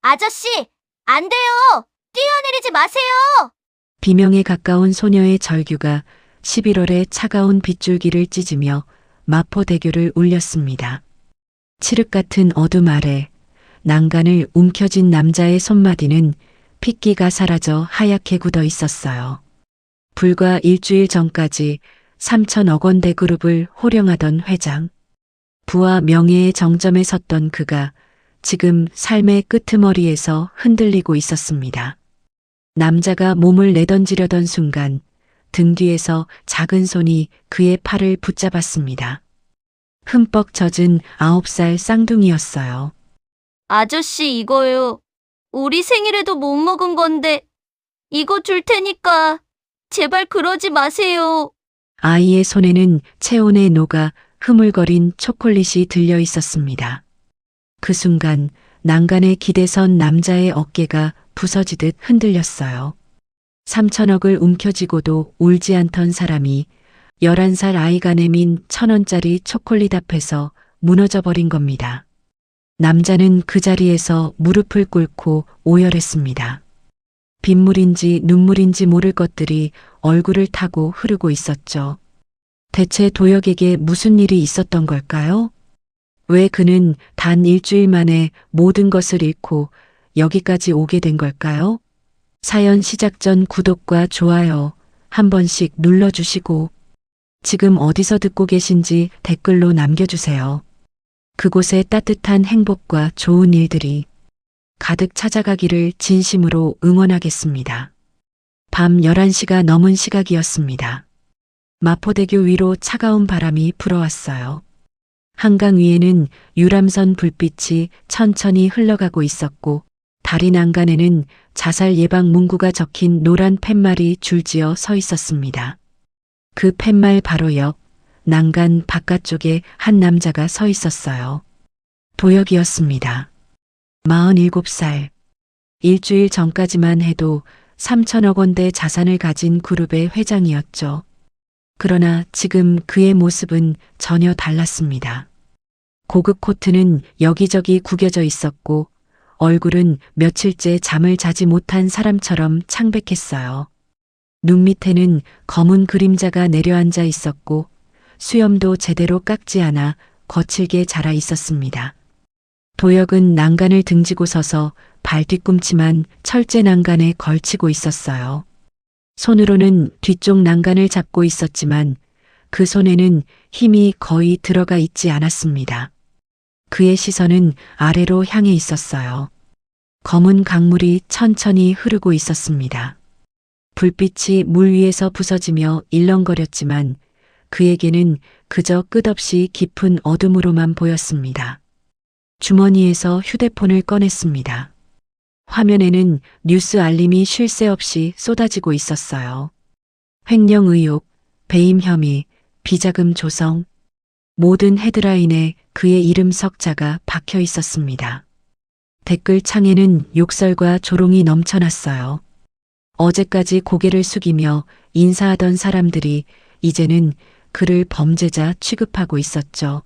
아저씨, 안 돼요! 뛰어내리지 마세요! 비명에 가까운 소녀의 절규가 11월의 차가운 빗줄기를 찢으며 마포대교를 울렸습니다. 칠흑 같은 어둠 아래 난간을 움켜쥔 남자의 손마디는 핏기가 사라져 하얗게 굳어 있었어요. 불과 일주일 전까지 3천억 원 대그룹을 호령하던 회장. 부와 명예의 정점에 섰던 그가 지금 삶의 끄트머리에서 흔들리고 있었습니다. 남자가 몸을 내던지려던 순간 등 뒤에서 작은 손이 그의 팔을 붙잡았습니다. 흠뻑 젖은 9살 쌍둥이였어요. 아저씨, 이거요. 우리 생일에도 못 먹은 건데, 이거 줄 테니까, 제발 그러지 마세요. 아이의 손에는 체온에 녹아 흐물거린 초콜릿이 들려 있었습니다. 그 순간 난간에 기대선 남자의 어깨가 부서지듯 흔들렸어요. 3천억을 움켜쥐고도 울지 않던 사람이 11살 아이가 내민 1,000원짜리 초콜릿 앞에서 무너져 버린 겁니다. 남자는 그 자리에서 무릎을 꿇고 오열했습니다. 빗물인지 눈물인지 모를 것들이 얼굴을 타고 흐르고 있었죠. 대체 도혁에게 무슨 일이 있었던 걸까요? 왜 그는 단 일주일 만에 모든 것을 잃고 여기까지 오게 된 걸까요? 사연 시작 전 구독과 좋아요 한 번씩 눌러주시고 지금 어디서 듣고 계신지 댓글로 남겨주세요. 그곳에 따뜻한 행복과 좋은 일들이 가득 찾아가기를 진심으로 응원하겠습니다. 밤 11시가 넘은 시각이었습니다. 마포대교 위로 차가운 바람이 불어왔어요. 한강 위에는 유람선 불빛이 천천히 흘러가고 있었고 다리 난간에는 자살 예방 문구가 적힌 노란 팻말이 줄지어 서 있었습니다. 그 팻말 바로 옆 난간 바깥쪽에 한 남자가 서 있었어요. 도혁이었습니다. 47살. 일주일 전까지만 해도 3천억 원대 자산을 가진 그룹의 회장이었죠. 그러나 지금 그의 모습은 전혀 달랐습니다. 고급 코트는 여기저기 구겨져 있었고 얼굴은 며칠째 잠을 자지 못한 사람처럼 창백했어요. 눈 밑에는 검은 그림자가 내려앉아 있었고 수염도 제대로 깎지 않아 거칠게 자라 있었습니다. 도혁은 난간을 등지고 서서 발 뒤꿈치만 철제 난간에 걸치고 있었어요. 손으로는 뒤쪽 난간을 잡고 있었지만 그 손에는 힘이 거의 들어가 있지 않았습니다. 그의 시선은 아래로 향해 있었어요. 검은 강물이 천천히 흐르고 있었습니다. 불빛이 물 위에서 부서지며 일렁거렸지만 그에게는 그저 끝없이 깊은 어둠으로만 보였습니다. 주머니에서 휴대폰을 꺼냈습니다. 화면에는 뉴스 알림이 쉴 새 없이 쏟아지고 있었어요. 횡령 의혹, 배임 혐의, 비자금 조성. 모든 헤드라인에 그의 이름 석자가 박혀 있었습니다. 댓글 창에는 욕설과 조롱이 넘쳐났어요. 어제까지 고개를 숙이며 인사하던 사람들이 이제는 그를 범죄자 취급하고 있었죠.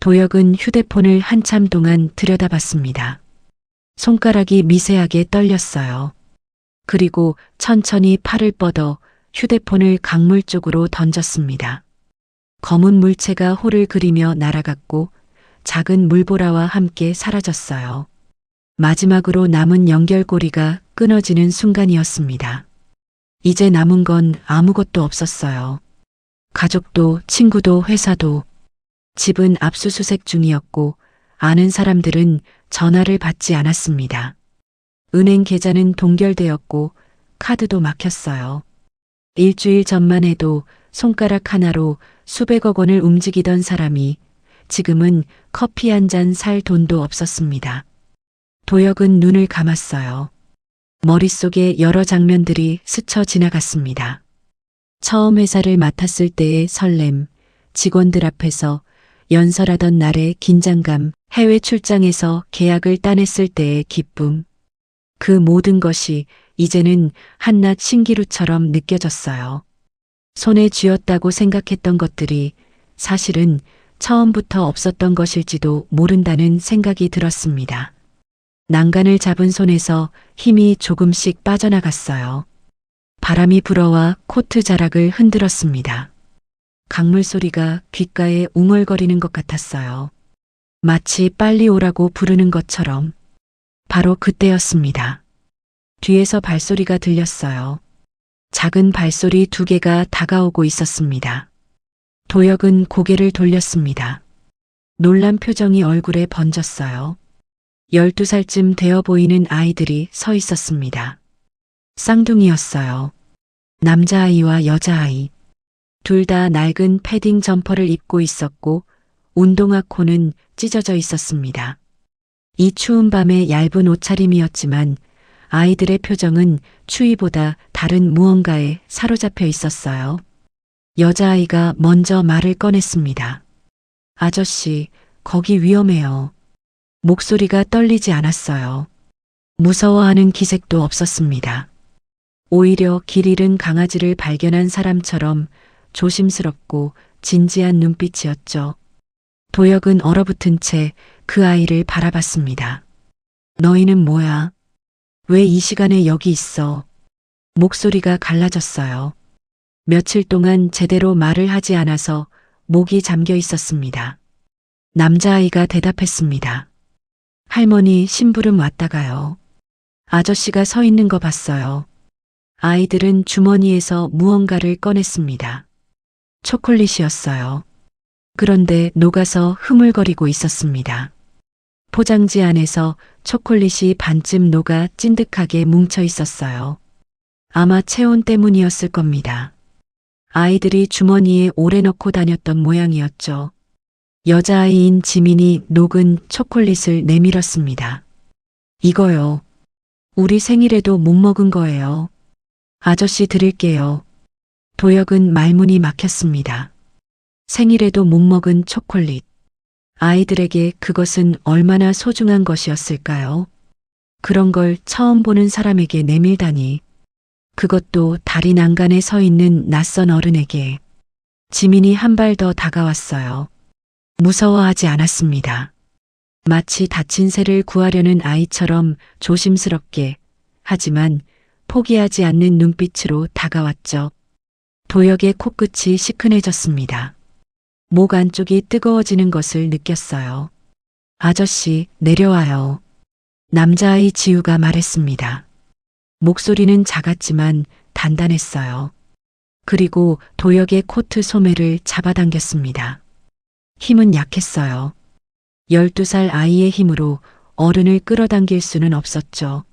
도혁은 휴대폰을 한참 동안 들여다봤습니다. 손가락이 미세하게 떨렸어요. 그리고 천천히 팔을 뻗어 휴대폰을 강물 쪽으로 던졌습니다. 검은 물체가 호를 그리며 날아갔고 작은 물보라와 함께 사라졌어요. 마지막으로 남은 연결고리가 끊어지는 순간이었습니다. 이제 남은 건 아무것도 없었어요. 가족도 친구도 회사도. 집은 압수수색 중이었고 아는 사람들은 전화를 받지 않았습니다. 은행 계좌는 동결되었고 카드도 막혔어요. 일주일 전만 해도 손가락 하나로 수백억 원을 움직이던 사람이 지금은 커피 한 잔 살 돈도 없었습니다. 도혁은 눈을 감았어요. 머릿속에 여러 장면들이 스쳐 지나갔습니다. 처음 회사를 맡았을 때의 설렘, 직원들 앞에서 연설하던 날의 긴장감, 해외 출장에서 계약을 따냈을 때의 기쁨. 그 모든 것이 이제는 한낱 신기루처럼 느껴졌어요. 손에 쥐었다고 생각했던 것들이 사실은 처음부터 없었던 것일지도 모른다는 생각이 들었습니다. 난간을 잡은 손에서 힘이 조금씩 빠져나갔어요. 바람이 불어와 코트 자락을 흔들었습니다. 강물 소리가 귓가에 웅얼거리는 것 같았어요. 마치 빨리 오라고 부르는 것처럼. 바로 그때였습니다. 뒤에서 발소리가 들렸어요. 작은 발소리 2개가 다가오고 있었습니다. 도혁은 고개를 돌렸습니다. 놀란 표정이 얼굴에 번졌어요. 12살쯤 되어 보이는 아이들이 서 있었습니다. 쌍둥이였어요. 남자아이와 여자아이. 둘 다 낡은 패딩 점퍼를 입고 있었고 운동화 코는 찢어져 있었습니다. 이 추운 밤에 얇은 옷차림이었지만 아이들의 표정은 추위보다 다른 무언가에 사로잡혀 있었어요. 여자아이가 먼저 말을 꺼냈습니다. 아저씨, 거기 위험해요. 목소리가 떨리지 않았어요. 무서워하는 기색도 없었습니다. 오히려 길 잃은 강아지를 발견한 사람처럼 조심스럽고 진지한 눈빛이었죠. 도혁은 얼어붙은 채 그 아이를 바라봤습니다. 너희는 뭐야? 왜 이 시간에 여기 있어? 목소리가 갈라졌어요. 며칠 동안 제대로 말을 하지 않아서 목이 잠겨 있었습니다. 남자아이가 대답했습니다. 할머니 심부름 왔다가요. 아저씨가 서 있는 거 봤어요. 아이들은 주머니에서 무언가를 꺼냈습니다. 초콜릿이었어요. 그런데 녹아서 흐물거리고 있었습니다. 포장지 안에서 초콜릿이 반쯤 녹아 찐득하게 뭉쳐 있었어요. 아마 체온 때문이었을 겁니다. 아이들이 주머니에 오래 넣고 다녔던 모양이었죠. 여자아이인 지민이 녹은 초콜릿을 내밀었습니다. 이거요. 우리 생일에도 못 먹은 거예요. 아저씨 드릴게요. 도혁은 말문이 막혔습니다. 생일에도 못 먹은 초콜릿. 아이들에게 그것은 얼마나 소중한 것이었을까요? 그런 걸 처음 보는 사람에게 내밀다니. 그것도 다리 난간에 서 있는 낯선 어른에게. 지민이 한 발 더 다가왔어요. 무서워하지 않았습니다. 마치 다친 새를 구하려는 아이처럼 조심스럽게, 하지만 포기하지 않는 눈빛으로 다가왔죠. 도혁의 코끝이 시큰해졌습니다. 목 안쪽이 뜨거워지는 것을 느꼈어요. 아저씨, 내려와요. 남자아이 지우가 말했습니다. 목소리는 작았지만 단단했어요. 그리고 도혁의 코트 소매를 잡아당겼습니다. 힘은 약했어요. 12살 아이의 힘으로 어른을 끌어당길 수는 없었죠.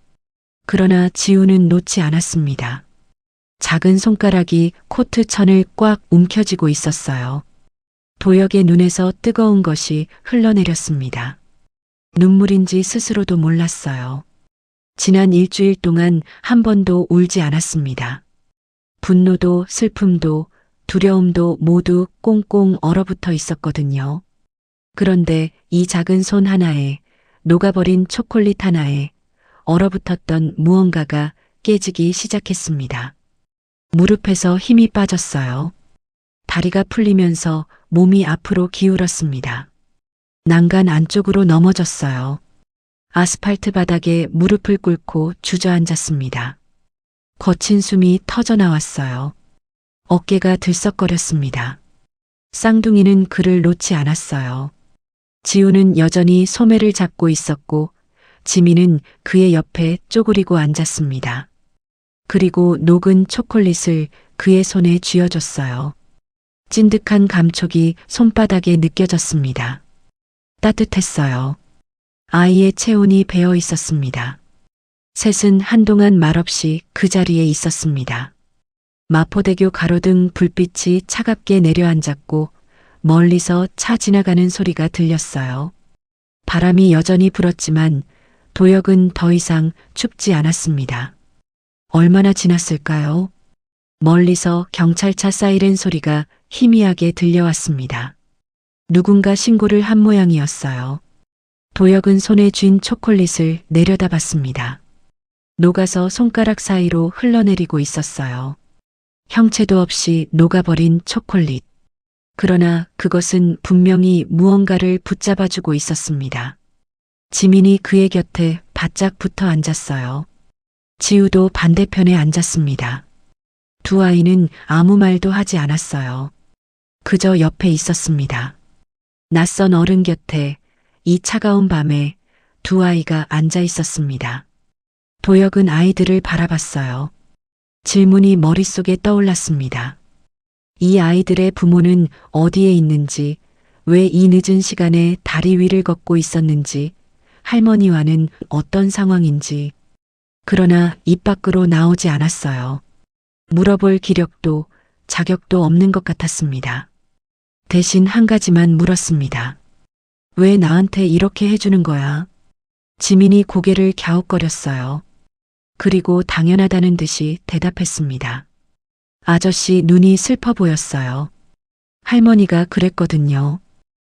그러나 지우는 놓지 않았습니다. 작은 손가락이 코트 천을 꽉 움켜쥐고 있었어요. 도혁의 눈에서 뜨거운 것이 흘러내렸습니다. 눈물인지 스스로도 몰랐어요. 지난 일주일 동안 한 번도 울지 않았습니다. 분노도 슬픔도 두려움도 모두 꽁꽁 얼어붙어 있었거든요. 그런데 이 작은 손 하나에, 녹아버린 초콜릿 하나에 얼어붙었던 무언가가 깨지기 시작했습니다. 무릎에서 힘이 빠졌어요. 다리가 풀리면서 몸이 앞으로 기울었습니다. 난간 안쪽으로 넘어졌어요. 아스팔트 바닥에 무릎을 꿇고 주저앉았습니다. 거친 숨이 터져나왔어요. 어깨가 들썩거렸습니다. 쌍둥이는 그를 놓지 않았어요. 지우는 여전히 소매를 잡고 있었고 지민은 그의 옆에 쪼그리고 앉았습니다. 그리고 녹은 초콜릿을 그의 손에 쥐어줬어요. 찐득한 감촉이 손바닥에 느껴졌습니다. 따뜻했어요. 아이의 체온이 배어 있었습니다. 셋은 한동안 말없이 그 자리에 있었습니다. 마포대교 가로등 불빛이 차갑게 내려앉았고 멀리서 차 지나가는 소리가 들렸어요. 바람이 여전히 불었지만 도혁은 더 이상 춥지 않았습니다. 얼마나 지났을까요? 멀리서 경찰차 사이렌 소리가 희미하게 들려왔습니다. 누군가 신고를 한 모양이었어요. 도혁은 손에 쥔 초콜릿을 내려다봤습니다. 녹아서 손가락 사이로 흘러내리고 있었어요. 형체도 없이 녹아버린 초콜릿. 그러나 그것은 분명히 무언가를 붙잡아주고 있었습니다. 지민이 그의 곁에 바짝 붙어 앉았어요. 지우도 반대편에 앉았습니다. 두 아이는 아무 말도 하지 않았어요. 그저 옆에 있었습니다. 낯선 어른 곁에 이 차가운 밤에 두 아이가 앉아 있었습니다. 도혁은 아이들을 바라봤어요. 질문이 머릿속에 떠올랐습니다. 이 아이들의 부모는 어디에 있는지, 왜 이 늦은 시간에 다리 위를 걷고 있었는지, 할머니와는 어떤 상황인지. 그러나 입 밖으로 나오지 않았어요. 물어볼 기력도 자격도 없는 것 같았습니다. 대신 한 가지만 물었습니다. 왜 나한테 이렇게 해주는 거야? 지민이 고개를 갸웃거렸어요. 그리고 당연하다는 듯이 대답했습니다. 아저씨 눈이 슬퍼 보였어요. 할머니가 그랬거든요.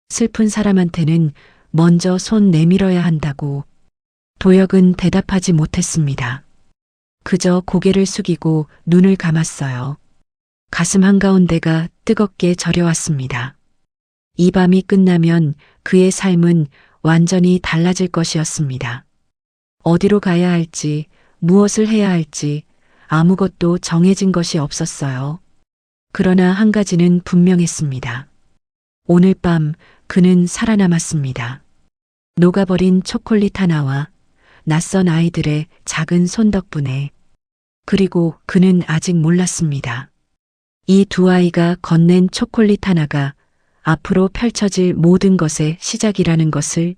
슬픈 사람한테는 먼저 손 내밀어야 한다고. 도혁은 대답하지 못했습니다. 그저 고개를 숙이고 눈을 감았어요. 가슴 한가운데가 뜨겁게 저려왔습니다. 이 밤이 끝나면 그의 삶은 완전히 달라질 것이었습니다. 어디로 가야 할지, 무엇을 해야 할지 아무것도 정해진 것이 없었어요. 그러나 한 가지는 분명했습니다. 오늘 밤 그는 살아남았습니다. 녹아버린 초콜릿 하나와 낯선 아이들의 작은 손 덕분에. 그리고 그는 아직 몰랐습니다. 이 두 아이가 건넨 초콜릿 하나가 앞으로 펼쳐질 모든 것의 시작이라는 것을,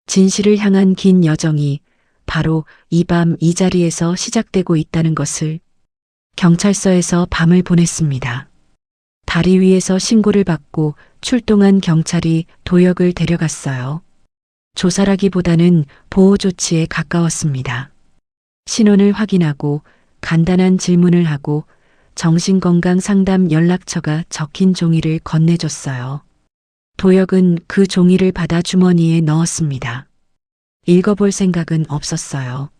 진실을 향한 긴 여정이 바로 이 밤 이 자리에서 시작되고 있다는 것을. 경찰서에서 밤을 보냈습니다. 다리 위에서 신고를 받고 출동한 경찰이 도혁을 데려갔어요. 조사라기보다는 보호 조치에 가까웠습니다. 신원을 확인하고 간단한 질문을 하고 정신건강 상담 연락처가 적힌 종이를 건네줬어요. 도혁은 그 종이를 받아 주머니에 넣었습니다. 읽어볼 생각은 없었어요.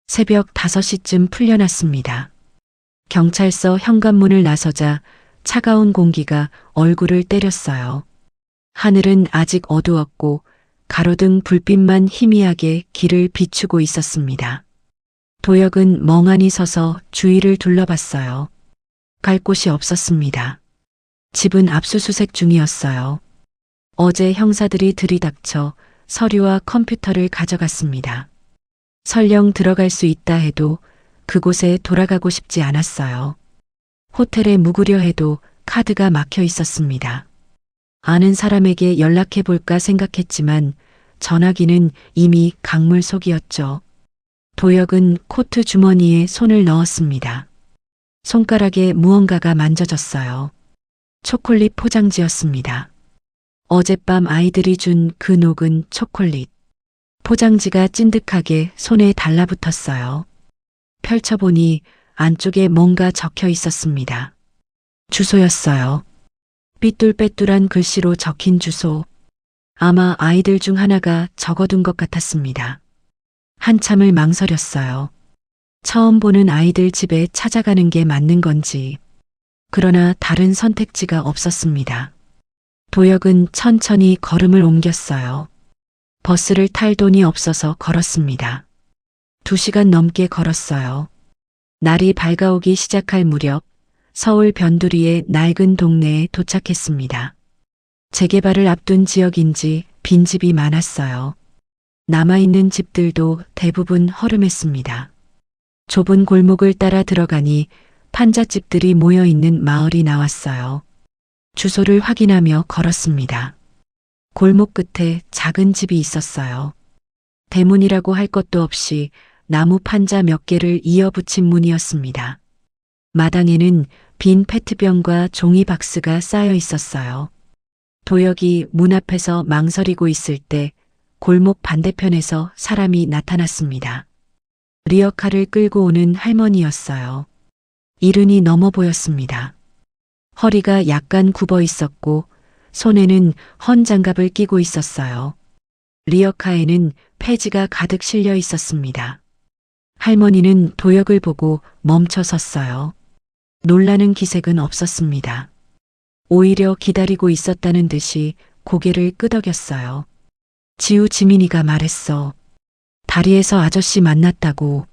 새벽 5시쯤 풀려났습니다. 경찰서 현관문을 나서자 차가운 공기가 얼굴을 때렸어요. 하늘은 아직 어두웠고 가로등 불빛만 희미하게 길을 비추고 있었습니다. 도혁은 멍하니 서서 주위를 둘러봤어요. 갈 곳이 없었습니다. 집은 압수수색 중이었어요. 어제 형사들이 들이닥쳐 서류와 컴퓨터를 가져갔습니다. 설령 들어갈 수 있다 해도 그곳에 돌아가고 싶지 않았어요. 호텔에 묵으려 해도 카드가 막혀 있었습니다. 아는 사람에게 연락해 볼까 생각했지만 전화기는 이미 강물 속이었죠. 도혁은 코트 주머니에 손을 넣었습니다. 손가락에 무언가가 만져졌어요. 초콜릿 포장지였습니다. 어젯밤 아이들이 준 그 녹은 초콜릿. 포장지가 찐득하게 손에 달라붙었어요. 펼쳐보니 안쪽에 뭔가 적혀 있었습니다. 주소였어요. 삐뚤빼뚤한 글씨로 적힌 주소. 아마 아이들 중 하나가 적어둔 것 같았습니다. 한참을 망설였어요. 처음 보는 아이들 집에 찾아가는 게 맞는 건지. 그러나 다른 선택지가 없었습니다. 도혁은 천천히 걸음을 옮겼어요. 버스를 탈 돈이 없어서 걸었습니다. 2시간 넘게 걸었어요. 날이 밝아오기 시작할 무렵 서울 변두리의 낡은 동네에 도착했습니다. 재개발을 앞둔 지역인지 빈집이 많았어요. 남아있는 집들도 대부분 허름했습니다. 좁은 골목을 따라 들어가니 판잣집들이 모여있는 마을이 나왔어요. 주소를 확인하며 걸었습니다. 골목 끝에 작은 집이 있었어요. 대문이라고 할 것도 없이 나무 판자 몇 개를 이어붙인 문이었습니다. 마당에는 빈 페트병과 종이 박스가 쌓여 있었어요. 도혁이 문 앞에서 망설이고 있을 때 골목 반대편에서 사람이 나타났습니다. 리어카를 끌고 오는 할머니였어요. 이른이 넘어 보였습니다. 허리가 약간 굽어 있었고 손에는 헌 장갑을 끼고 있었어요. 리어카에는 폐지가 가득 실려 있었습니다. 할머니는 도혁을 보고 멈춰 섰어요. 놀라는 기색은 없었습니다. 오히려 기다리고 있었다는 듯이 고개를 끄덕였어요. 지우 지민이가 말했어. 다리에서 아저씨 만났다고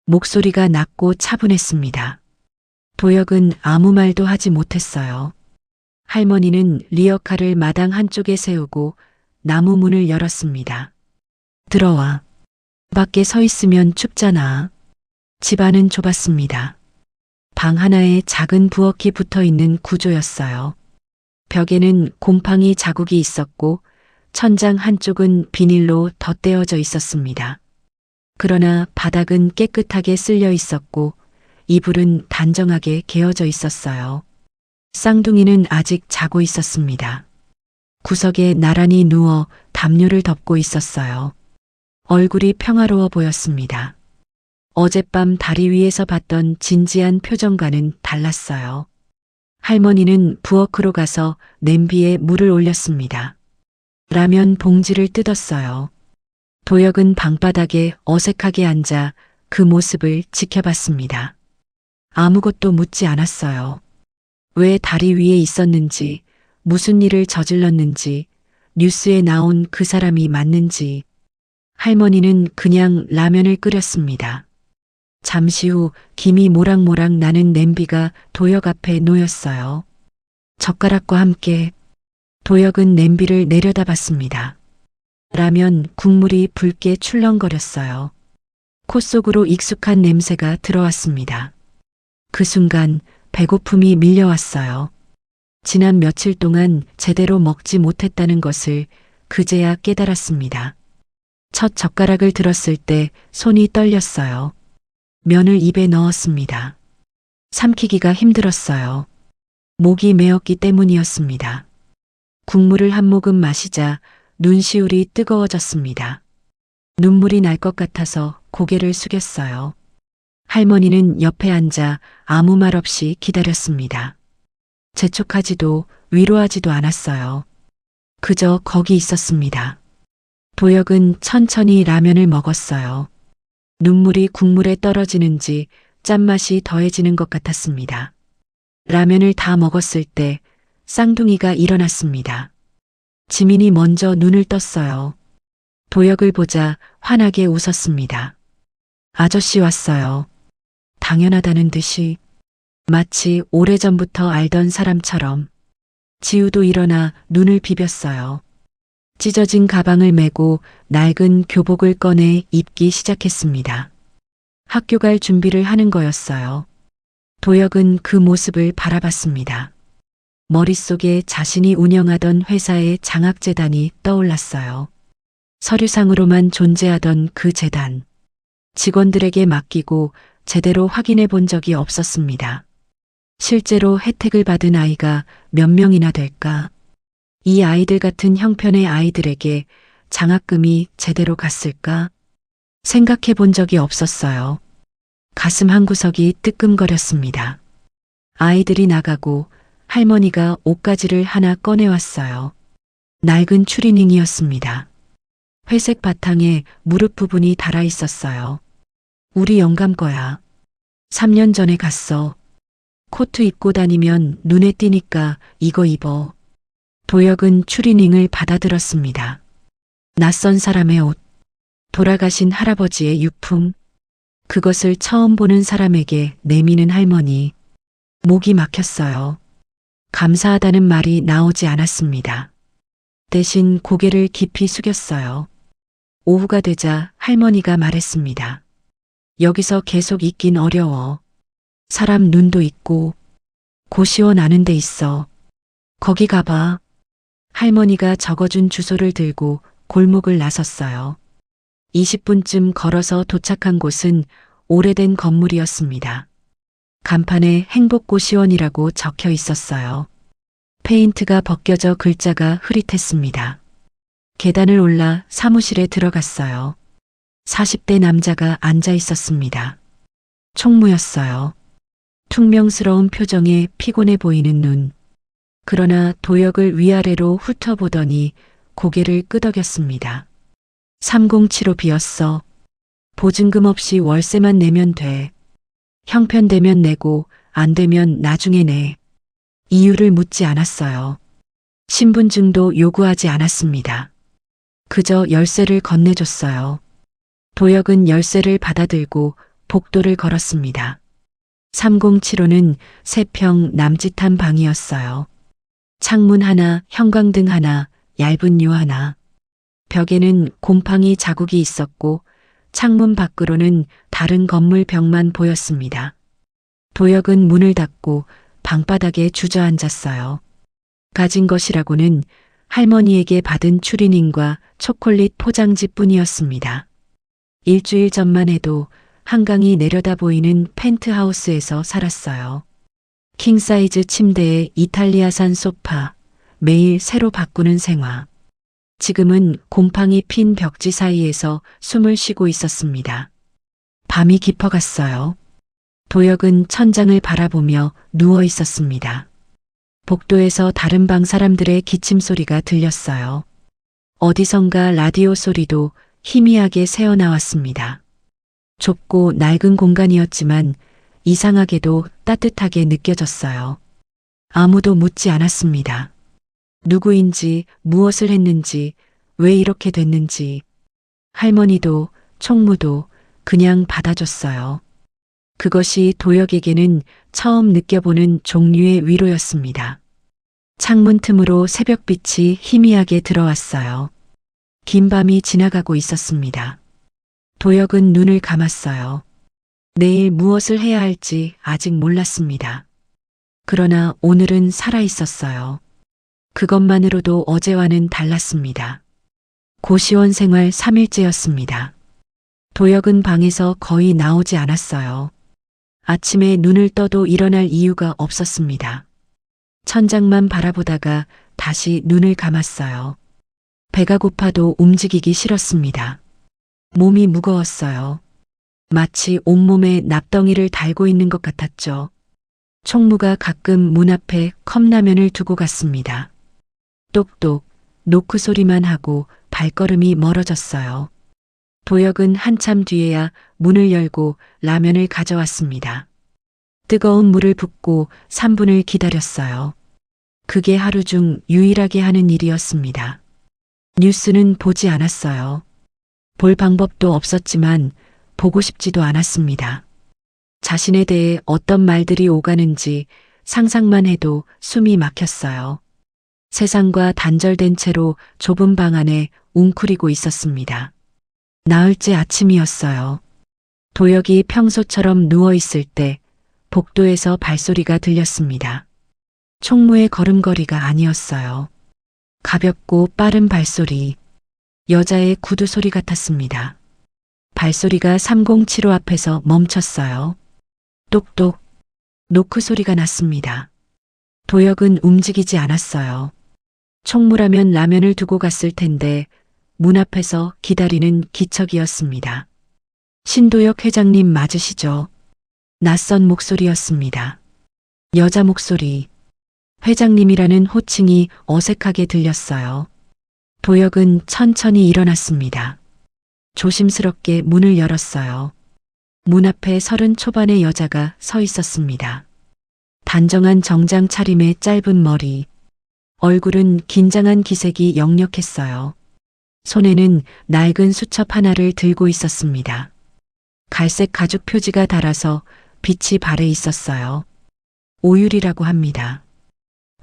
목소리가 낮고 차분했습니다. 도혁은 아무 말도 하지 못했어요. 할머니는 리어카를 마당 한쪽에 세우고 나무 문을 열었습니다. 들어와. 밖에 서 있으면 춥잖아. 집 안은 좁았습니다. 방 하나에 작은 부엌이 붙어 있는 구조였어요. 벽에는 곰팡이 자국이 있었고 천장 한쪽은 비닐로 덧대어져 있었습니다. 그러나 바닥은 깨끗하게 쓸려 있었고 이불은 단정하게 개어져 있었어요. 쌍둥이는 아직 자고 있었습니다. 구석에 나란히 누워 담요를 덮고 있었어요. 얼굴이 평화로워 보였습니다. 어젯밤 다리 위에서 봤던 진지한 표정과는 달랐어요. 할머니는 부엌으로 가서 냄비에 물을 올렸습니다. 라면 봉지를 뜯었어요. 도혁은 방바닥에 어색하게 앉아 그 모습을 지켜봤습니다. 아무것도 묻지 않았어요. 왜 다리 위에 있었는지, 무슨 일을 저질렀는지, 뉴스에 나온 그 사람이 맞는지. 할머니는 그냥 라면을 끓였습니다. 잠시 후 김이 모락모락 나는 냄비가 도혁 앞에 놓였어요. 젓가락과 함께 도혁은 냄비를 내려다봤습니다. 라면 국물이 붉게 출렁거렸어요. 코 속으로 익숙한 냄새가 들어왔습니다. 그 순간 배고픔이 밀려왔어요. 지난 며칠 동안 제대로 먹지 못했다는 것을 그제야 깨달았습니다. 첫 젓가락을 들었을 때 손이 떨렸어요. 면을 입에 넣었습니다. 삼키기가 힘들었어요. 목이 메었기 때문이었습니다. 국물을 한 모금 마시자 눈시울이 뜨거워졌습니다. 눈물이 날 것 같아서 고개를 숙였어요. 할머니는 옆에 앉아 아무 말 없이 기다렸습니다. 재촉하지도 위로하지도 않았어요. 그저 거기 있었습니다. 도혁은 천천히 라면을 먹었어요. 눈물이 국물에 떨어지는지 짠맛이 더해지는 것 같았습니다. 라면을 다 먹었을 때 쌍둥이가 일어났습니다. 지민이 먼저 눈을 떴어요. 도혁을 보자 환하게 웃었습니다. 아저씨 왔어요. 당연하다는 듯이 마치 오래전부터 알던 사람처럼. 지우도 일어나 눈을 비볐어요. 찢어진 가방을 메고 낡은 교복을 꺼내 입기 시작했습니다. 학교 갈 준비를 하는 거였어요. 도혁은 그 모습을 바라봤습니다. 머릿속에 자신이 운영하던 회사의 장학재단이 떠올랐어요. 서류상으로만 존재하던 그 재단. 직원들에게 맡기고 제대로 확인해 본 적이 없었습니다. 실제로 혜택을 받은 아이가 몇 명이나 될까? 이 아이들 같은 형편의 아이들에게 장학금이 제대로 갔을까? 생각해 본 적이 없었어요. 가슴 한구석이 뜨끔거렸습니다. 아이들이 나가고 할머니가 옷가지를 하나 꺼내왔어요. 낡은 추리닝이었습니다. 회색 바탕에 무릎 부분이 달아 있었어요. 우리 영감 거야. 3년 전에 갔어. 코트 입고 다니면 눈에 띄니까 이거 입어. 도혁은 추리닝을 받아들었습니다. 낯선 사람의 옷, 돌아가신 할아버지의 유품, 그것을 처음 보는 사람에게 내미는 할머니. 목이 막혔어요. 감사하다는 말이 나오지 않았습니다. 대신 고개를 깊이 숙였어요. 오후가 되자 할머니가 말했습니다. 여기서 계속 있긴 어려워. 사람 눈도 있고 고시원 아는 데 있어. 거기 가봐. 할머니가 적어준 주소를 들고 골목을 나섰어요. 20분쯤 걸어서 도착한 곳은 오래된 건물이었습니다. 간판에 행복고시원이라고 적혀 있었어요. 페인트가 벗겨져 글자가 흐릿했습니다. 계단을 올라 사무실에 들어갔어요. 40대 남자가 앉아 있었습니다. 총무였어요. 퉁명스러운 표정에 피곤해 보이는 눈. 그러나 도혁을 위아래로 훑어보더니 고개를 끄덕였습니다. 307호 비었어. 보증금 없이 월세만 내면 돼. 형편되면 내고 안 되면 나중에 내. 이유를 묻지 않았어요. 신분증도 요구하지 않았습니다. 그저 열쇠를 건네줬어요. 도혁은 열쇠를 받아들고 복도를 걸었습니다. 307호는 3평 남짓한 방이었어요. 창문 하나, 형광등 하나, 얇은 유 하나. 벽에는 곰팡이 자국이 있었고 창문 밖으로는 다른 건물 벽만 보였습니다. 도혁은 문을 닫고 방바닥에 주저앉았어요. 가진 것이라고는 할머니에게 받은 추리닝과 초콜릿 포장지 뿐이었습니다. 일주일 전만 해도 한강이 내려다 보이는 펜트하우스에서 살았어요. 킹사이즈 침대에 이탈리아산 소파, 매일 새로 바꾸는 생활. 지금은 곰팡이 핀 벽지 사이에서 숨을 쉬고 있었습니다. 밤이 깊어갔어요. 도혁은 천장을 바라보며 누워 있었습니다. 복도에서 다른 방 사람들의 기침 소리가 들렸어요. 어디선가 라디오 소리도 희미하게 새어나왔습니다. 좁고 낡은 공간이었지만 이상하게도 따뜻하게 느껴졌어요. 아무도 묻지 않았습니다. 누구인지, 무엇을 했는지, 왜 이렇게 됐는지. 할머니도, 총무도 그냥 받아줬어요. 그것이 도혁에게는 처음 느껴보는 종류의 위로였습니다. 창문 틈으로 새벽빛이 희미하게 들어왔어요. 긴 밤이 지나가고 있었습니다. 도혁은 눈을 감았어요. 내일 무엇을 해야 할지 아직 몰랐습니다. 그러나 오늘은 살아 있었어요. 그것만으로도 어제와는 달랐습니다. 고시원 생활 3일째였습니다. 도혁은 방에서 거의 나오지 않았어요. 아침에 눈을 떠도 일어날 이유가 없었습니다. 천장만 바라보다가 다시 눈을 감았어요. 배가 고파도 움직이기 싫었습니다. 몸이 무거웠어요. 마치 온몸에 납덩이를 달고 있는 것 같았죠. 총무가 가끔 문 앞에 컵라면을 두고 갔습니다. 똑똑, 노크 소리만 하고 발걸음이 멀어졌어요. 도혁은 한참 뒤에야 문을 열고 라면을 가져왔습니다. 뜨거운 물을 붓고 3분을 기다렸어요. 그게 하루 중 유일하게 하는 일이었습니다. 뉴스는 보지 않았어요. 볼 방법도 없었지만 보고 싶지도 않았습니다. 자신에 대해 어떤 말들이 오가는지 상상만 해도 숨이 막혔어요. 세상과 단절된 채로 좁은 방 안에 웅크리고 있었습니다. 나흘째 아침이었어요. 도혁이 평소처럼 누워있을 때 복도에서 발소리가 들렸습니다. 총무의 걸음걸이가 아니었어요. 가볍고 빠른 발소리, 여자의 구두 소리 같았습니다. 발소리가 307호 앞에서 멈췄어요. 똑똑, 노크 소리가 났습니다. 도혁은 움직이지 않았어요. 총무라면 라면을 두고 갔을 텐데 문 앞에서 기다리는 기척이었습니다. 신도혁 회장님 맞으시죠? 낯선 목소리였습니다. 여자 목소리. 회장님이라는 호칭이 어색하게 들렸어요. 도혁은 천천히 일어났습니다. 조심스럽게 문을 열었어요. 문 앞에 30 초반의 여자가 서 있었습니다. 단정한 정장 차림에 짧은 머리. 얼굴은 긴장한 기색이 역력했어요. 손에는 낡은 수첩 하나를 들고 있었습니다. 갈색 가죽 표지가 달아서 빛이 발해 있었어요. 오율이라고 합니다.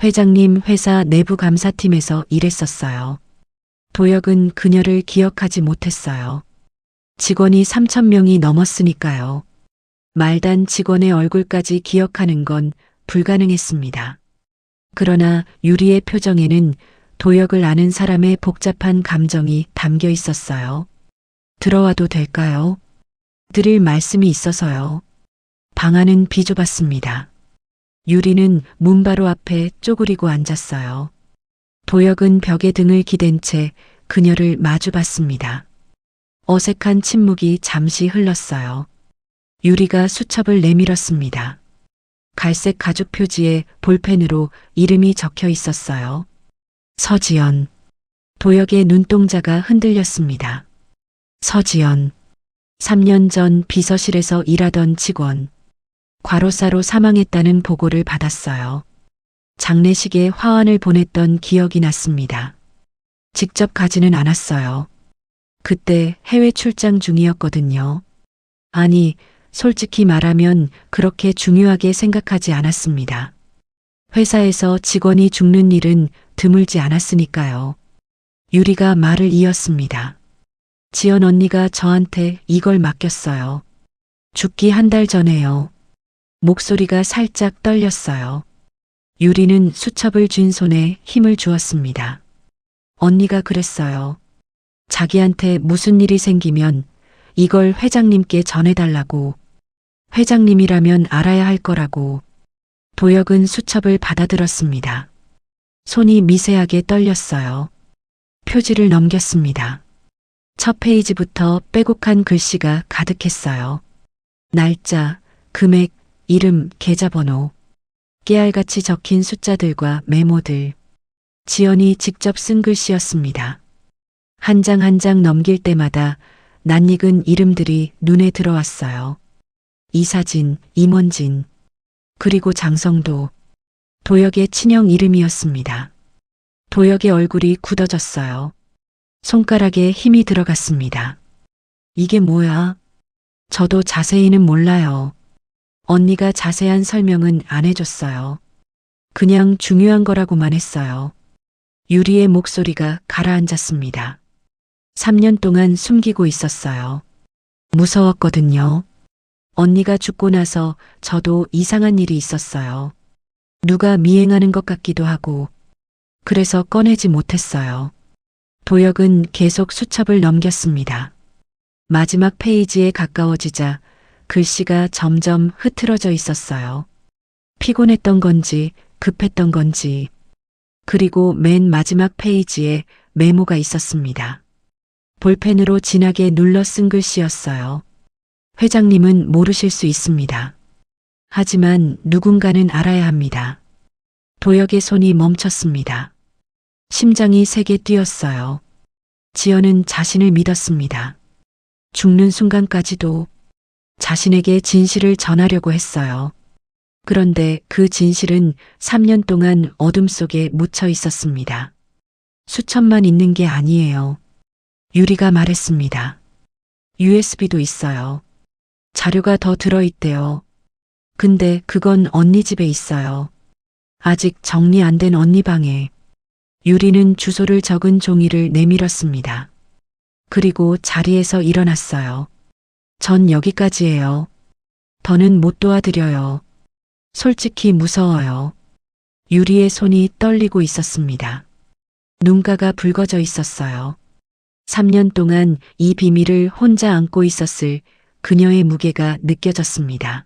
회장님 회사 내부 감사팀에서 일했었어요. 도혁은 그녀를 기억하지 못했어요. 직원이 3,000명이 넘었으니까요. 말단 직원의 얼굴까지 기억하는 건 불가능했습니다. 그러나 유리의 표정에는 도혁을 아는 사람의 복잡한 감정이 담겨 있었어요. 들어와도 될까요? 드릴 말씀이 있어서요. 방 안은 비좁았습니다. 유리는 문 바로 앞에 쪼그리고 앉았어요. 도혁은 벽에 등을 기댄 채 그녀를 마주 봤습니다. 어색한 침묵이 잠시 흘렀어요. 유리가 수첩을 내밀었습니다. 갈색 가죽 표지에 볼펜으로 이름이 적혀 있었어요. 서지연. 도혁의 눈동자가 흔들렸습니다. 서지연. 3년 전 비서실에서 일하던 직원. 과로사로 사망했다는 보고를 받았어요. 장례식에 화환을 보냈던 기억이 났습니다. 직접 가지는 않았어요. 그때 해외 출장 중이었거든요. 아니, 솔직히 말하면 그렇게 중요하게 생각하지 않았습니다. 회사에서 직원이 죽는 일은 드물지 않았으니까요. 유리가 말을 이었습니다. 지연 언니가 저한테 이걸 맡겼어요. 죽기 한 달 전에요. 목소리가 살짝 떨렸어요. 유리는 수첩을 쥔 손에 힘을 주었습니다. 언니가 그랬어요. 자기한테 무슨 일이 생기면 이걸 회장님께 전해달라고. 회장님이라면 알아야 할 거라고. 도혁은 수첩을 받아들었습니다. 손이 미세하게 떨렸어요. 표지를 넘겼습니다. 첫 페이지부터 빼곡한 글씨가 가득했어요. 날짜, 금액, 이름, 계좌번호. 깨알같이 적힌 숫자들과 메모들. 지연이 직접 쓴 글씨였습니다. 한 장 한 장 넘길 때마다 낯익은 이름들이 눈에 들어왔어요. 이사진, 임원진, 그리고 장성도. 도혁의 친형 이름이었습니다. 도혁의 얼굴이 굳어졌어요. 손가락에 힘이 들어갔습니다. 이게 뭐야? 저도 자세히는 몰라요. 언니가 자세한 설명은 안 해줬어요. 그냥 중요한 거라고만 했어요. 유리의 목소리가 가라앉았습니다. 3년 동안 숨기고 있었어요. 무서웠거든요. 언니가 죽고 나서 저도 이상한 일이 있었어요. 누가 미행하는 것 같기도 하고. 그래서 꺼내지 못했어요. 도혁은 계속 수첩을 넘겼습니다. 마지막 페이지에 가까워지자 글씨가 점점 흐트러져 있었어요. 피곤했던 건지 급했던 건지. 그리고 맨 마지막 페이지에 메모가 있었습니다. 볼펜으로 진하게 눌러 쓴 글씨였어요. 회장님은 모르실 수 있습니다. 하지만 누군가는 알아야 합니다. 도혁의 손이 멈췄습니다. 심장이 세게 뛰었어요. 지연은 자신을 믿었습니다. 죽는 순간까지도 자신에게 진실을 전하려고 했어요. 그런데 그 진실은 3년 동안 어둠 속에 묻혀 있었습니다. 수첩만 있는 게 아니에요. 유리가 말했습니다. USB도 있어요. 자료가 더 들어있대요. 근데 그건 언니 집에 있어요. 아직 정리 안 된 언니 방에. 유리는 주소를 적은 종이를 내밀었습니다. 그리고 자리에서 일어났어요. 전 여기까지예요. 더는 못 도와드려요. 솔직히 무서워요. 유리의 손이 떨리고 있었습니다. 눈가가 붉어져 있었어요. 3년 동안 이 비밀을 혼자 안고 있었을 그녀의 무게가 느껴졌습니다.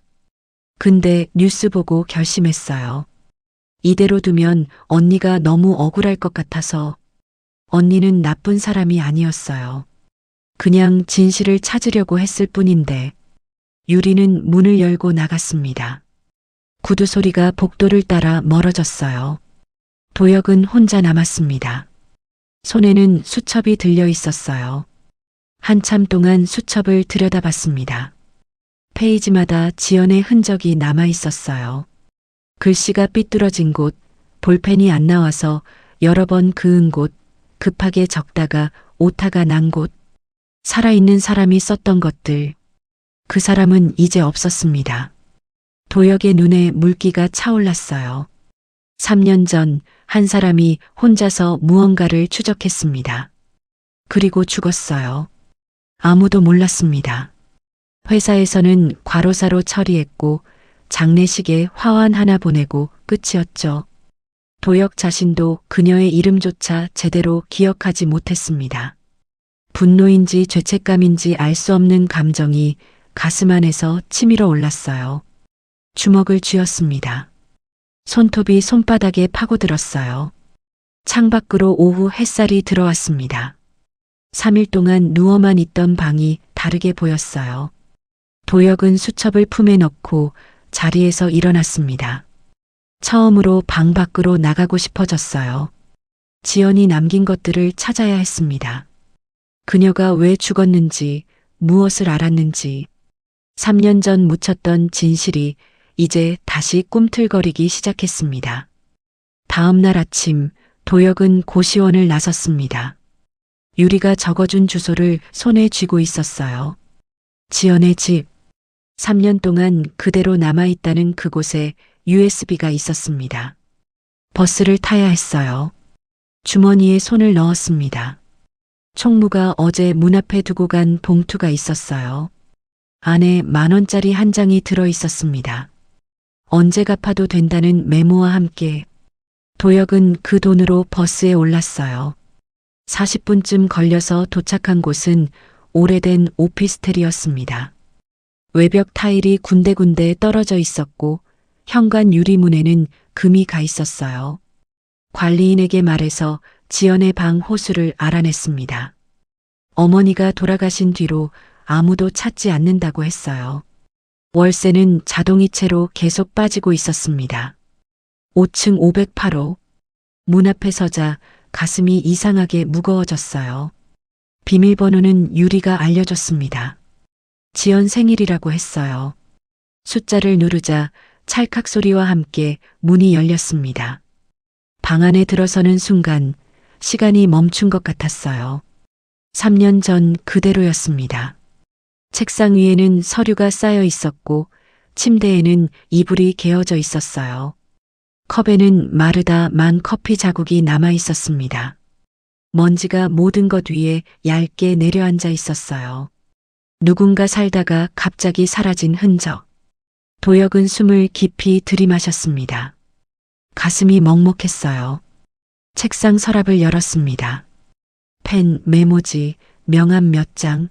근데 뉴스 보고 결심했어요. 이대로 두면 언니가 너무 억울할 것 같아서. 언니는 나쁜 사람이 아니었어요. 그냥 진실을 찾으려고 했을 뿐인데. 유리는 문을 열고 나갔습니다. 구두 소리가 복도를 따라 멀어졌어요. 도혁은 혼자 남았습니다. 손에는 수첩이 들려 있었어요. 한참 동안 수첩을 들여다봤습니다. 페이지마다 지연의 흔적이 남아 있었어요. 글씨가 삐뚤어진 곳, 볼펜이 안 나와서 여러 번 그은 곳, 급하게 적다가 오타가 난 곳, 살아있는 사람이 썼던 것들. 그 사람은 이제 없었습니다. 도혁의 눈에 물기가 차올랐어요. 3년 전 한 사람이 혼자서 무언가를 추적했습니다. 그리고 죽었어요. 아무도 몰랐습니다. 회사에서는 과로사로 처리했고 장례식에 화환 하나 보내고 끝이었죠. 도혁 자신도 그녀의 이름조차 제대로 기억하지 못했습니다. 분노인지 죄책감인지 알 수 없는 감정이 가슴 안에서 치밀어 올랐어요. 주먹을 쥐었습니다. 손톱이 손바닥에 파고들었어요. 창밖으로 오후 햇살이 들어왔습니다. 3일 동안 누워만 있던 방이 다르게 보였어요. 도혁은 수첩을 품에 넣고 자리에서 일어났습니다. 처음으로 방 밖으로 나가고 싶어졌어요. 지연이 남긴 것들을 찾아야 했습니다. 그녀가 왜 죽었는지, 무엇을 알았는지, 3년 전 묻혔던 진실이 이제 다시 꿈틀거리기 시작했습니다. 다음 날 아침, 도혁은 고시원을 나섰습니다. 유리가 적어준 주소를 손에 쥐고 있었어요. 지연의 집. 3년 동안 그대로 남아있다는 그곳에 USB가 있었습니다. 버스를 타야 했어요. 주머니에 손을 넣었습니다. 총무가 어제 문 앞에 두고 간 봉투가 있었어요. 안에 10,000원짜리 한 장이 들어 있었습니다. 언제 갚아도 된다는 메모와 함께 도혁은 그 돈으로 버스에 올랐어요. 40분쯤 걸려서 도착한 곳은 오래된 오피스텔이었습니다. 외벽 타일이 군데군데 떨어져 있었고 현관 유리문에는 금이 가 있었어요. 관리인에게 말해서 지연의 방 호수를 알아냈습니다. 어머니가 돌아가신 뒤로 아무도 찾지 않는다고 했어요. 월세는 자동이체로 계속 빠지고 있었습니다. 5층 508호. 문 앞에 서자 가슴이 이상하게 무거워졌어요. 비밀번호는 유리가 알려줬습니다. 지연 생일이라고 했어요. 숫자를 누르자 찰칵 소리와 함께 문이 열렸습니다. 방 안에 들어서는 순간 시간이 멈춘 것 같았어요. 3년 전 그대로였습니다. 책상 위에는 서류가 쌓여 있었고 침대에는 이불이 개어져 있었어요. 컵에는 마르다 만 커피 자국이 남아 있었습니다. 먼지가 모든 것 위에 얇게 내려앉아 있었어요. 누군가 살다가 갑자기 사라진 흔적. 도혁은 숨을 깊이 들이마셨습니다. 가슴이 먹먹했어요. 책상 서랍을 열었습니다. 펜, 메모지, 명함 몇 장,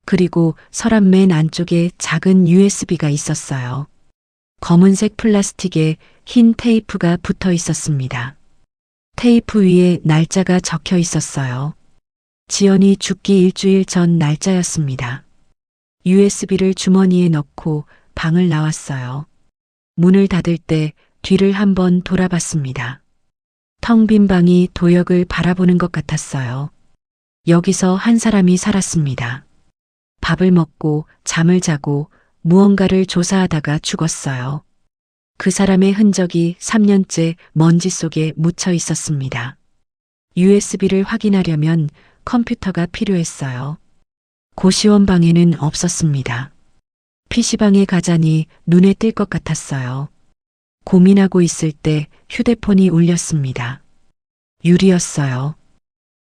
그리고 서랍 맨 안쪽에 작은 USB가 있었어요. 검은색 플라스틱에 흰 테이프가 붙어 있었습니다. 테이프 위에 날짜가 적혀 있었어요. 지연이 죽기 일주일 전 날짜였습니다. USB를 주머니에 넣고 방을 나왔어요. 문을 닫을 때 뒤를 한번 돌아봤습니다. 텅 빈 방이 도혁을 바라보는 것 같았어요. 여기서 한 사람이 살았습니다. 밥을 먹고 잠을 자고 무언가를 조사하다가 죽었어요. 그 사람의 흔적이 3년째 먼지 속에 묻혀 있었습니다. USB를 확인하려면 컴퓨터가 필요했어요. 고시원 방에는 없었습니다. PC방에 가자니 눈에 띌 것 같았어요. 고민하고 있을 때 휴대폰이 울렸습니다. 유리였어요.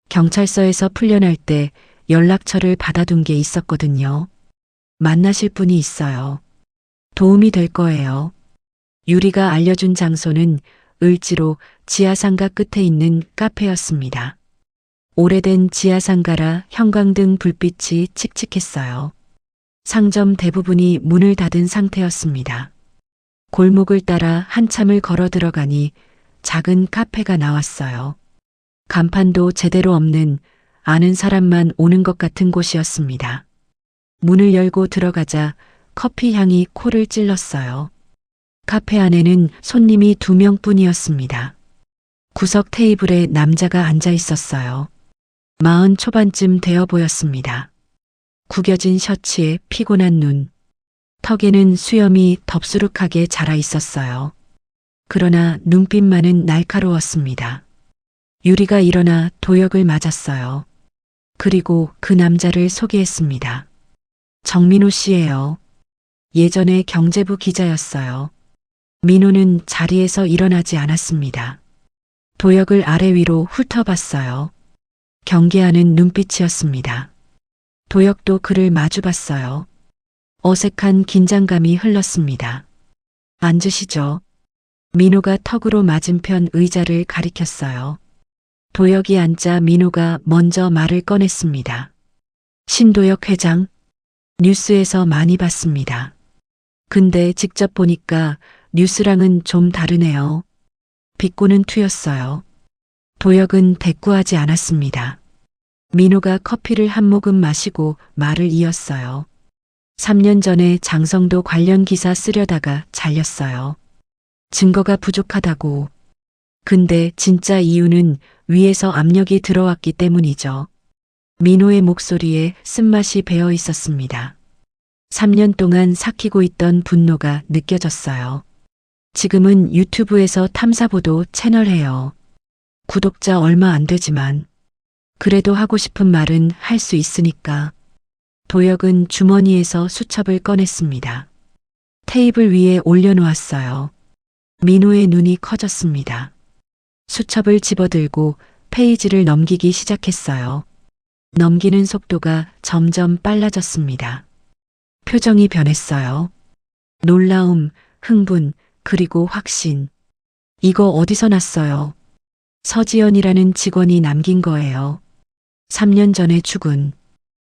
경찰서에서 풀려날 때 연락처를 받아둔 게 있었거든요. 만나실 분이 있어요. 도움이 될 거예요. 유리가 알려준 장소는 을지로 지하상가 끝에 있는 카페였습니다. 오래된 지하상가라 형광등 불빛이 칙칙했어요. 상점 대부분이 문을 닫은 상태였습니다. 골목을 따라 한참을 걸어 들어가니 작은 카페가 나왔어요. 간판도 제대로 없는 아는 사람만 오는 것 같은 곳이었습니다. 문을 열고 들어가자 커피 향이 코를 찔렀어요. 카페 안에는 손님이 2명뿐이었습니다. 구석 테이블에 남자가 앉아 있었어요. 40 초반쯤 되어 보였습니다. 구겨진 셔츠에 피곤한 눈, 턱에는 수염이 덥수룩하게 자라 있었어요. 그러나 눈빛만은 날카로웠습니다. 유리가 일어나 도혁을 맞았어요. 그리고 그 남자를 소개했습니다. 정민호 씨예요. 예전에 경제부 기자였어요. 민호는 자리에서 일어나지 않았습니다. 도혁을 아래 위로 훑어봤어요. 경계하는 눈빛이었습니다. 도혁도 그를 마주봤어요. 어색한 긴장감이 흘렀습니다. 앉으시죠. 민호가 턱으로 맞은편 의자를 가리켰어요. 도혁이 앉자 민호가 먼저 말을 꺼냈습니다. 신도혁 회장, 뉴스에서 많이 봤습니다. 근데 직접 보니까 뉴스랑은 좀 다르네요. 비꼬는 투였어요. 도혁은 대꾸하지 않았습니다. 민호가 커피를 한 모금 마시고 말을 이었어요. 3년 전에 장성도 관련 기사 쓰려다가 잘렸어요. 증거가 부족하다고. 근데 진짜 이유는 위에서 압력이 들어왔기 때문이죠. 민호의 목소리에 쓴맛이 배어 있었습니다. 3년 동안 삭히고 있던 분노가 느껴졌어요. 지금은 유튜브에서 탐사보도 채널 해요. 구독자 얼마 안 되지만. 그래도 하고 싶은 말은 할 수 있으니까. 도혁은 주머니에서 수첩을 꺼냈습니다. 테이블 위에 올려놓았어요. 민호의 눈이 커졌습니다. 수첩을 집어들고 페이지를 넘기기 시작했어요. 넘기는 속도가 점점 빨라졌습니다. 표정이 변했어요. 놀라움, 흥분, 그리고 확신. 이거 어디서 났어요? 서지연이라는 직원이 남긴 거예요. 3년 전에 죽은.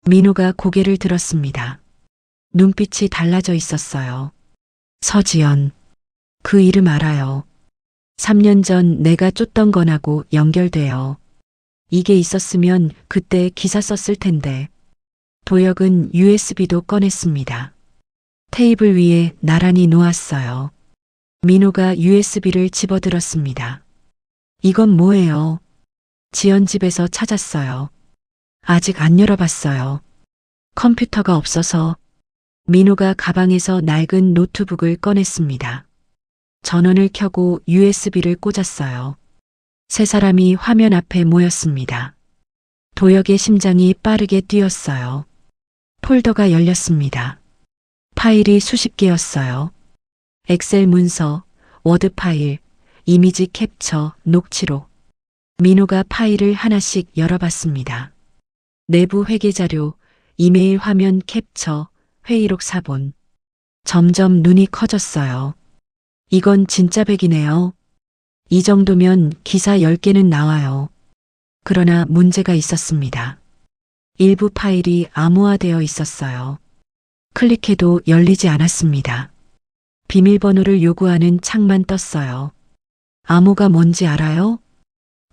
민호가 고개를 들었습니다. 눈빛이 달라져 있었어요. 서지연. 그 이름 알아요. 3년 전 내가 쫓던 건하고 연결돼요. 이게 있었으면 그때 기사 썼을 텐데. 도혁은 USB도 꺼냈습니다. 테이블 위에 나란히 놓았어요. 민호가 USB를 집어들었습니다. 이건 뭐예요? 지연 집에서 찾았어요. 아직 안 열어봤어요. 컴퓨터가 없어서. 민호가 가방에서 낡은 노트북을 꺼냈습니다. 전원을 켜고 USB를 꽂았어요. 세 사람이 화면 앞에 모였습니다. 도혁의 심장이 빠르게 뛰었어요. 폴더가 열렸습니다. 파일이 수십 개였어요. 엑셀 문서, 워드 파일, 이미지 캡처, 녹취록. 민호가 파일을 하나씩 열어봤습니다. 내부 회계 자료, 이메일 화면 캡처, 회의록 사본. 점점 눈이 커졌어요. 이건 진짜 백이네요. 이 정도면 기사 10개는 나와요. 그러나 문제가 있었습니다. 일부 파일이 암호화되어 있었어요. 클릭해도 열리지 않았습니다. 비밀번호를 요구하는 창만 떴어요. 암호가 뭔지 알아요?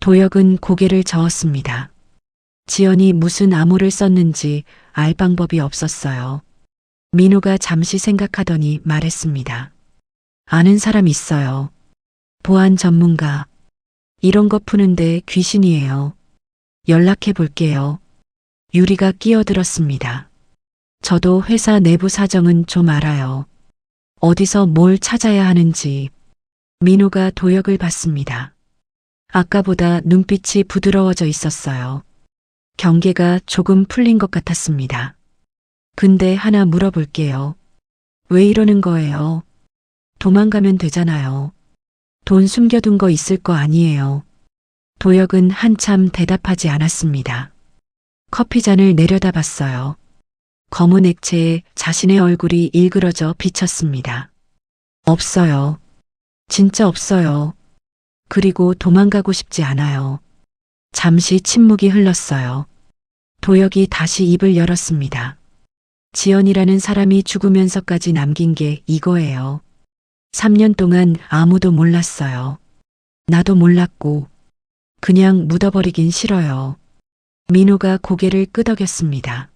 도혁은 고개를 저었습니다. 지연이 무슨 암호를 썼는지 알 방법이 없었어요. 민호가 잠시 생각하더니 말했습니다. 아는 사람 있어요. 보안 전문가. 이런 거 푸는데 귀신이에요. 연락해 볼게요. 유리가 끼어들었습니다. 저도 회사 내부 사정은 좀 알아요. 어디서 뭘 찾아야 하는지. 민호가 도혁을 봤습니다. 아까보다 눈빛이 부드러워져 있었어요. 경계가 조금 풀린 것 같았습니다. 근데 하나 물어볼게요. 왜 이러는 거예요? 도망가면 되잖아요. 돈 숨겨둔 거 있을 거 아니에요. 도혁은 한참 대답하지 않았습니다. 커피잔을 내려다봤어요. 검은 액체에 자신의 얼굴이 일그러져 비쳤습니다. 없어요. 진짜 없어요. 그리고 도망가고 싶지 않아요. 잠시 침묵이 흘렀어요. 도혁이 다시 입을 열었습니다. 지연이라는 사람이 죽으면서까지 남긴 게 이거예요. 3년 동안 아무도 몰랐어요. 나도 몰랐고 그냥 묻어버리긴 싫어요. 민호가 고개를 끄덕였습니다.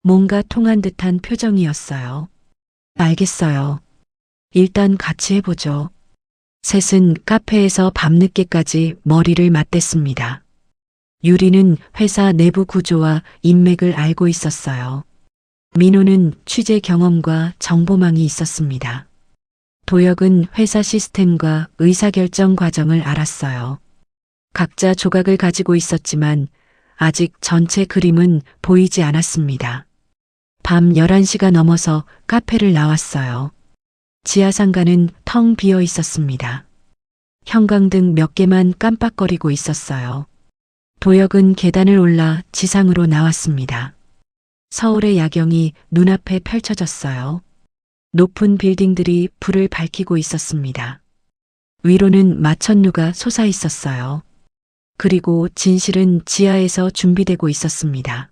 뭔가 통한 듯한 표정이었어요. 알겠어요. 일단 같이 해보죠. 셋은 카페에서 밤늦게까지 머리를 맞댔습니다. 유리는 회사 내부 구조와 인맥을 알고 있었어요. 민호는 취재 경험과 정보망이 있었습니다. 도혁은 회사 시스템과 의사결정 과정을 알았어요. 각자 조각을 가지고 있었지만 아직 전체 그림은 보이지 않았습니다. 밤 11시가 넘어서 카페를 나왔어요. 지하상가는 텅 비어 있었습니다. 형광등 몇 개만 깜빡거리고 있었어요. 도혁은 계단을 올라 지상으로 나왔습니다. 서울의 야경이 눈앞에 펼쳐졌어요. 높은 빌딩들이 불을 밝히고 있었습니다. 위로는 마천루가 솟아 있었어요. 그리고 진실은 지하에서 준비되고 있었습니다.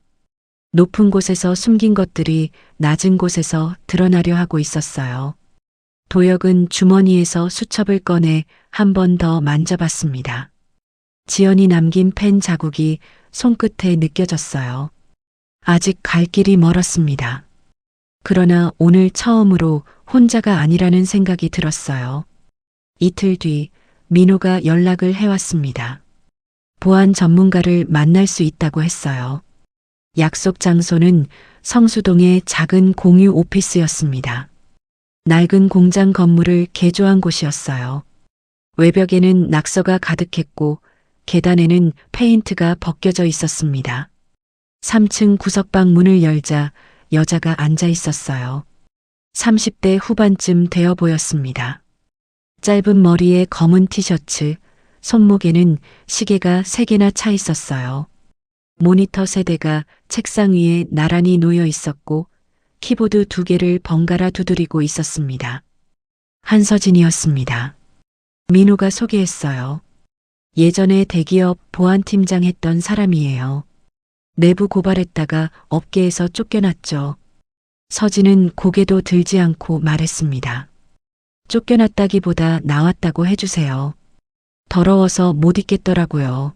높은 곳에서 숨긴 것들이 낮은 곳에서 드러나려 하고 있었어요. 도혁은 주머니에서 수첩을 꺼내 한 번 더 만져봤습니다. 지연이 남긴 펜 자국이 손끝에 느껴졌어요. 아직 갈 길이 멀었습니다. 그러나 오늘 처음으로 혼자가 아니라는 생각이 들었어요. 이틀 뒤 민호가 연락을 해왔습니다. 보안 전문가를 만날 수 있다고 했어요. 약속 장소는 성수동의 작은 공유 오피스였습니다. 낡은 공장 건물을 개조한 곳이었어요. 외벽에는 낙서가 가득했고 계단에는 페인트가 벗겨져 있었습니다. 3층 구석방 문을 열자 여자가 앉아 있었어요. 30대 후반쯤 되어 보였습니다. 짧은 머리에 검은 티셔츠, 손목에는 시계가 3개나 차 있었어요. 모니터 세대가 책상 위에 나란히 놓여 있었고 키보드 2개를 번갈아 두드리고 있었습니다. 한서진이었습니다. 민호가 소개했어요. 예전에 대기업 보안팀장 했던 사람이에요. 내부 고발했다가 업계에서 쫓겨났죠. 서진은 고개도 들지 않고 말했습니다. 쫓겨났다기보다 나왔다고 해주세요. 더러워서 못 있겠더라고요.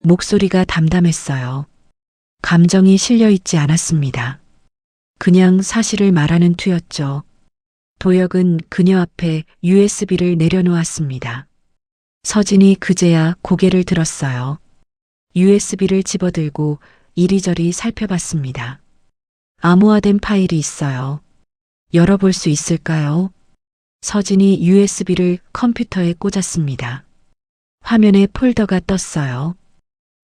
목소리가 담담했어요. 감정이 실려 있지 않았습니다. 그냥 사실을 말하는 투였죠. 도혁은 그녀 앞에 USB를 내려놓았습니다. 서진이 그제야 고개를 들었어요. USB를 집어들고 이리저리 살펴봤습니다. 암호화된 파일이 있어요. 열어볼 수 있을까요? 서진이 USB를 컴퓨터에 꽂았습니다. 화면에 폴더가 떴어요.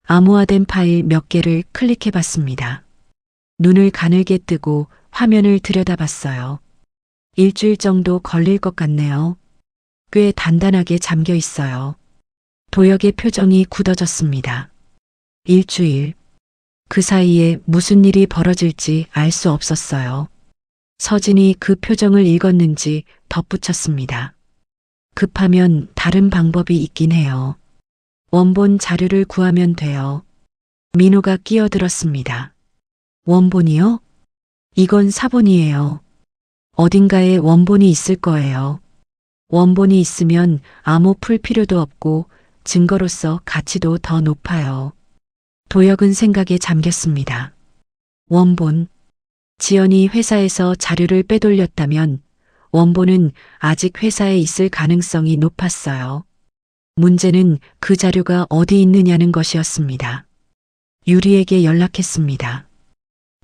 암호화된 파일 몇 개를 클릭해 봤습니다. 눈을 가늘게 뜨고 화면을 들여다봤어요. 일주일 정도 걸릴 것 같네요. 꽤 단단하게 잠겨 있어요. 도혁의 표정이 굳어졌습니다. 일주일. 그 사이에 무슨 일이 벌어질지 알 수 없었어요. 서진이 그 표정을 읽었는지 덧붙였습니다. 급하면 다른 방법이 있긴 해요. 원본 자료를 구하면 돼요. 민호가 끼어들었습니다. 원본이요? 이건 사본이에요. 어딘가에 원본이 있을 거예요. 원본이 있으면 암호 풀 필요도 없고 증거로서 가치도 더 높아요. 도혁은 생각에 잠겼습니다. 원본. 지연이 회사에서 자료를 빼돌렸다면 원본은 아직 회사에 있을 가능성이 높았어요. 문제는 그 자료가 어디 있느냐는 것이었습니다. 유리에게 연락했습니다.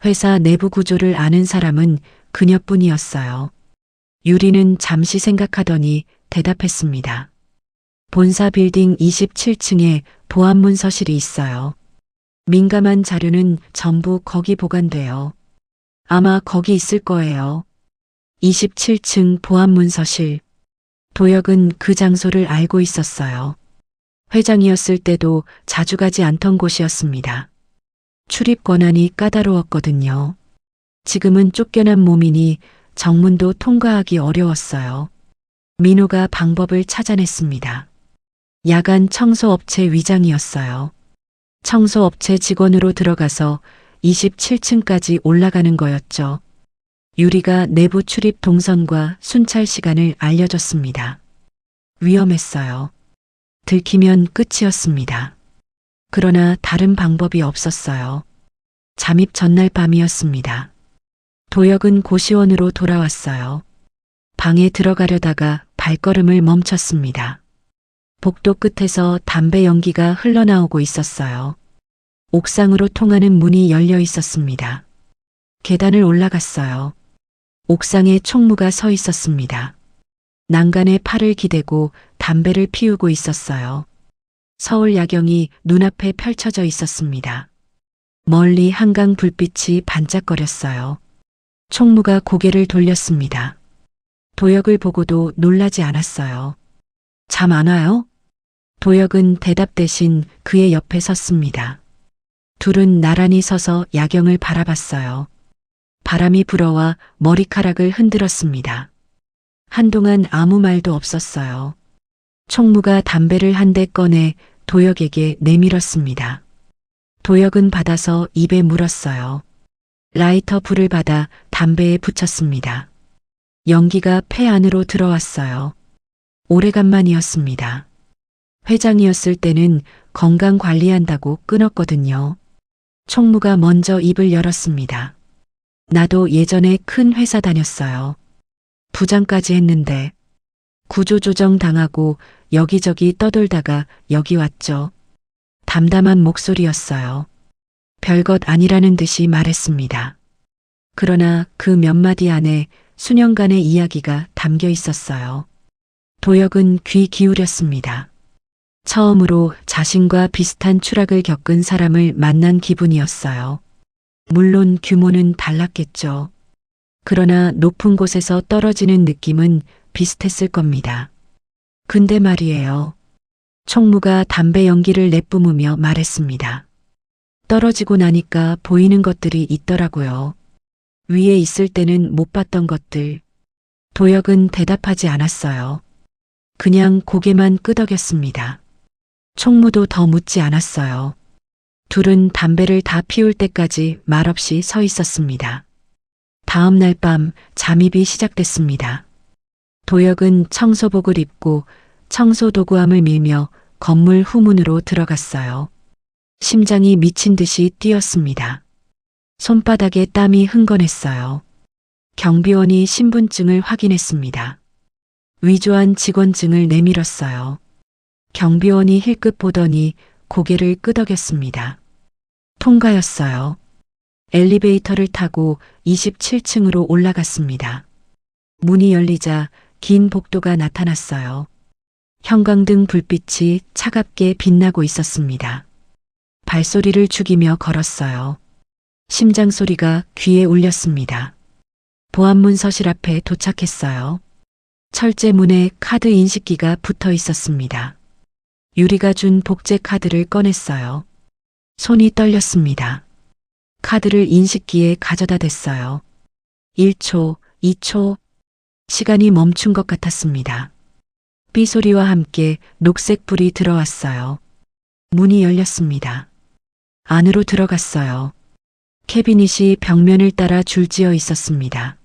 회사 내부 구조를 아는 사람은 그녀뿐이었어요. 유리는 잠시 생각하더니 대답했습니다. 본사 빌딩 27층에 보안문서실이 있어요. 민감한 자료는 전부 거기 보관돼요. 아마 거기 있을 거예요. 27층 보안문서실. 도혁은 그 장소를 알고 있었어요. 회장이었을 때도 자주 가지 않던 곳이었습니다. 출입 권한이 까다로웠거든요. 지금은 쫓겨난 몸이니 정문도 통과하기 어려웠어요. 민호가 방법을 찾아냈습니다. 야간 청소업체 위장이었어요. 청소업체 직원으로 들어가서 27층까지 올라가는 거였죠. 유리가 내부 출입 동선과 순찰 시간을 알려줬습니다. 위험했어요. 들키면 끝이었습니다. 그러나 다른 방법이 없었어요. 잠입 전날 밤이었습니다. 도혁은 고시원으로 돌아왔어요. 방에 들어가려다가 발걸음을 멈췄습니다. 복도 끝에서 담배 연기가 흘러나오고 있었어요. 옥상으로 통하는 문이 열려 있었습니다. 계단을 올라갔어요. 옥상에 총무가 서 있었습니다. 난간에 팔을 기대고 담배를 피우고 있었어요. 서울 야경이 눈앞에 펼쳐져 있었습니다. 멀리 한강 불빛이 반짝거렸어요. 총무가 고개를 돌렸습니다. 도혁을 보고도 놀라지 않았어요. 잠 안 와요? 도혁은 대답 대신 그의 옆에 섰습니다. 둘은 나란히 서서 야경을 바라봤어요. 바람이 불어와 머리카락을 흔들었습니다. 한동안 아무 말도 없었어요. 총무가 담배를 한 대 꺼내 도혁에게 내밀었습니다. 도혁은 받아서 입에 물었어요. 라이터 불을 받아 담배에 붙였습니다. 연기가 폐 안으로 들어왔어요. 오래간만이었습니다. 회장이었을 때는 건강 관리한다고 끊었거든요. 총무가 먼저 입을 열었습니다. 나도 예전에 큰 회사 다녔어요. 부장까지 했는데 구조조정 당하고 여기저기 떠돌다가 여기 왔죠. 담담한 목소리였어요. 별것 아니라는 듯이 말했습니다. 그러나 그 몇 마디 안에 수년간의 이야기가 담겨 있었어요. 도혁은 귀 기울였습니다. 처음으로 자신과 비슷한 추락을 겪은 사람을 만난 기분이었어요. 물론 규모는 달랐겠죠. 그러나 높은 곳에서 떨어지는 느낌은 비슷했을 겁니다. 근데 말이에요. 총무가 담배 연기를 내뿜으며 말했습니다. 떨어지고 나니까 보이는 것들이 있더라고요. 위에 있을 때는 못 봤던 것들. 도혁은 대답하지 않았어요. 그냥 고개만 끄덕였습니다. 총무도 더 묻지 않았어요. 둘은 담배를 다 피울 때까지 말없이 서 있었습니다. 다음 날 밤 잠입이 시작됐습니다. 도혁은 청소복을 입고 청소도구함을 밀며 건물 후문으로 들어갔어요. 심장이 미친 듯이 뛰었습니다. 손바닥에 땀이 흥건했어요. 경비원이 신분증을 확인했습니다. 위조한 직원증을 내밀었어요. 경비원이 힐끗 보더니 고개를 끄덕였습니다. 통과였어요. 엘리베이터를 타고 27층으로 올라갔습니다. 문이 열리자 긴 복도가 나타났어요. 형광등 불빛이 차갑게 빛나고 있었습니다. 발소리를 죽이며 걸었어요. 심장 소리가 귀에 울렸습니다. 보안문 서실 앞에 도착했어요. 철제문에 카드 인식기가 붙어 있었습니다. 유리가 준 복제 카드를 꺼냈어요. 손이 떨렸습니다. 카드를 인식기에 가져다 댔어요. 1초, 2초, 시간이 멈춘 것 같았습니다. 삐소리와 함께 녹색 불이 들어왔어요. 문이 열렸습니다. 안으로 들어갔어요. 캐비닛이 벽면을 따라 줄지어 있었습니다.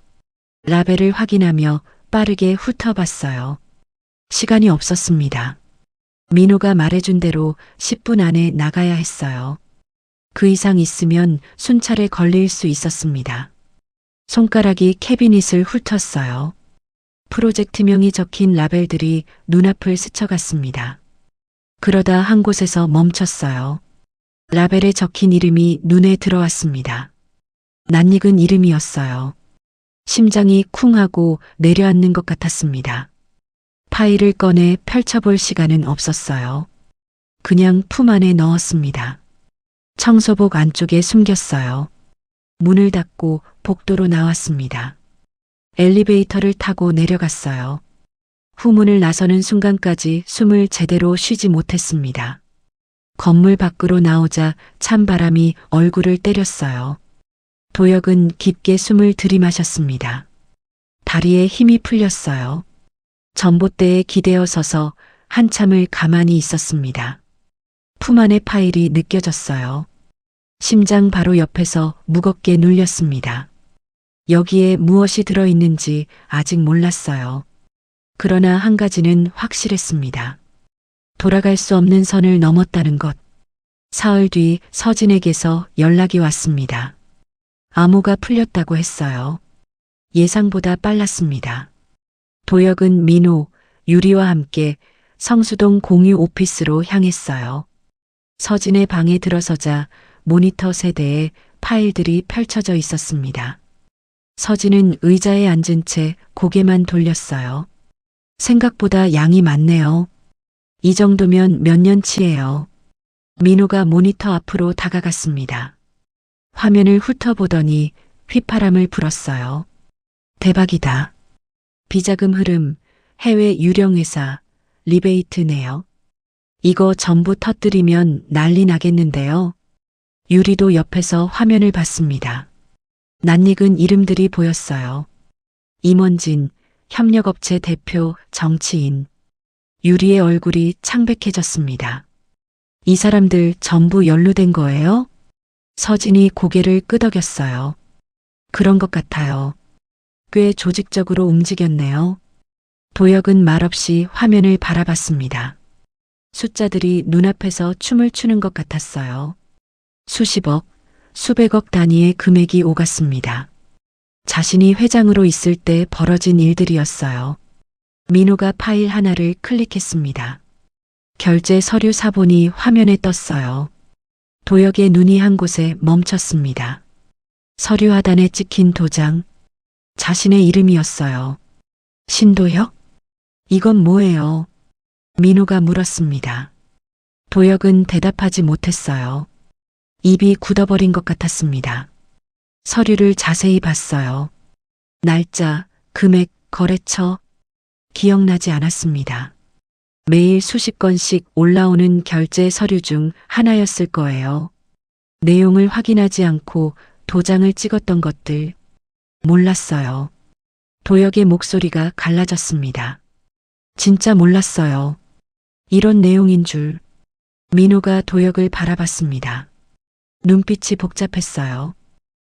라벨을 확인하며 빠르게 훑어봤어요. 시간이 없었습니다. 민호가 말해준 대로 10분 안에 나가야 했어요. 그 이상 있으면 순찰에 걸릴 수 있었습니다. 손가락이 캐비닛을 훑었어요. 프로젝트명이 적힌 라벨들이 눈앞을 스쳐갔습니다. 그러다 한 곳에서 멈췄어요. 라벨에 적힌 이름이 눈에 들어왔습니다. 낯익은 이름이었어요. 심장이 쿵하고 내려앉는 것 같았습니다. 파일을 꺼내 펼쳐볼 시간은 없었어요. 그냥 품 안에 넣었습니다. 청소복 안쪽에 숨겼어요. 문을 닫고 복도로 나왔습니다. 엘리베이터를 타고 내려갔어요. 후문을 나서는 순간까지 숨을 제대로 쉬지 못했습니다. 건물 밖으로 나오자 찬바람이 얼굴을 때렸어요. 도혁은 깊게 숨을 들이마셨습니다. 다리에 힘이 풀렸어요. 전봇대에 기대어 서서 한참을 가만히 있었습니다. 품 안의 파일이 느껴졌어요. 심장 바로 옆에서 무겁게 눌렸습니다. 여기에 무엇이 들어있는지 아직 몰랐어요. 그러나 한 가지는 확실했습니다. 돌아갈 수 없는 선을 넘었다는 것. 사흘 뒤 서진에게서 연락이 왔습니다. 암호가 풀렸다고 했어요. 예상보다 빨랐습니다. 도혁은 민호, 유리와 함께 성수동 공유 오피스로 향했어요. 서진의 방에 들어서자 모니터 세대에 파일들이 펼쳐져 있었습니다. 서진은 의자에 앉은 채 고개만 돌렸어요. 생각보다 양이 많네요. 이 정도면 몇 년치예요. 민호가 모니터 앞으로 다가갔습니다. 화면을 훑어보더니 휘파람을 불었어요. 대박이다. 비자금 흐름, 해외 유령 회사, 리베이트네요. 이거 전부 터뜨리면 난리 나겠는데요. 유리도 옆에서 화면을 봤습니다. 낯익은 이름들이 보였어요. 임원진, 협력업체 대표, 정치인. 유리의 얼굴이 창백해졌습니다. 이 사람들 전부 연루된 거예요? 서진이 고개를 끄덕였어요. 그런 것 같아요. 꽤 조직적으로 움직였네요. 도혁은 말없이 화면을 바라봤습니다. 숫자들이 눈앞에서 춤을 추는 것 같았어요. 수십억, 수백억 단위의 금액이 오갔습니다. 자신이 회장으로 있을 때 벌어진 일들이었어요. 민호가 파일 하나를 클릭했습니다. 결제 서류 사본이 화면에 떴어요. 도혁의 눈이 한 곳에 멈췄습니다. 서류 하단에 찍힌 도장, 자신의 신도혁? 이건 뭐예요? 민호가 물었습니다. 도혁은 대답하지 못했어요. 입이 굳어버린 것 같았습니다. 서류를 자세히 봤어요. 날짜, 금액, 거래처, 기억나지 않았습니다. 매일 수십 건씩 올라오는 결제 서류 중 하나였을 거예요. 내용을 확인하지 않고 도장을 찍었던 것들, 몰랐어요. 도혁의 목소리가 갈라졌습니다. 진짜 몰랐어요. 이런 내용인 줄. 민호가 도혁을 바라봤습니다. 눈빛이 복잡했어요.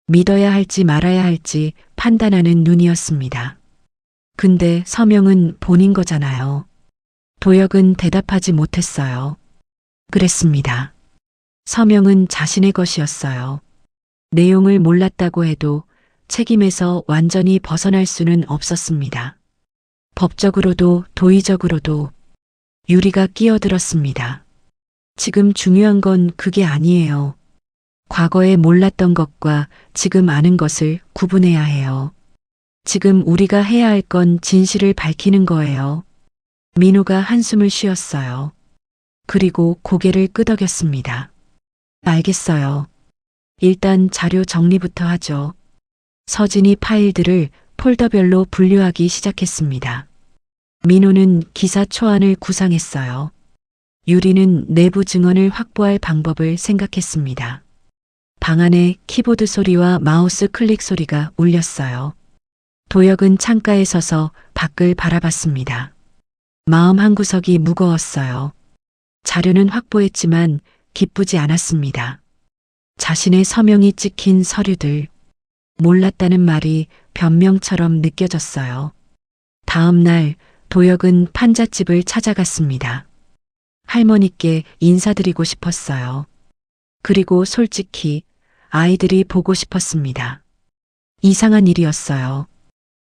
믿어야 할지 말아야 할지 판단하는 눈이었습니다. 근데 서명은 본인 거잖아요. 도혁은 대답하지 못했어요. 그랬습니다. 서명은 자신의 것이었어요. 내용을 몰랐다고 해도 책임에서 완전히 벗어날 수는 없었습니다. 법적으로도 도의적으로도 유리가 끼어들었습니다. 지금 중요한 건 그게 아니에요. 과거에 몰랐던 것과 지금 아는 것을 구분해야 해요. 지금 우리가 해야 할 건 진실을 밝히는 거예요. 민호가 한숨을 쉬었어요. 그리고 고개를 끄덕였습니다. 알겠어요. 일단 자료 정리부터 하죠. 서진이 파일들을 폴더별로 분류하기 시작했습니다. 민호는 기사 초안을 구상했어요. 유리는 내부 증언을 확보할 방법을 생각했습니다. 방 안에 키보드 소리와 마우스 클릭 소리가 울렸어요. 도혁은 창가에 서서 밖을 바라봤습니다. 마음 한구석이 무거웠어요. 자료는 확보했지만 기쁘지 않았습니다. 자신의 서명이 찍힌 서류들, 몰랐다는 말이 변명처럼 느껴졌어요. 다음 날 도혁은 판잣집을 찾아갔습니다. 할머니께 인사드리고 싶었어요. 그리고 솔직히 아이들이 보고 싶었습니다. 이상한 일이었어요.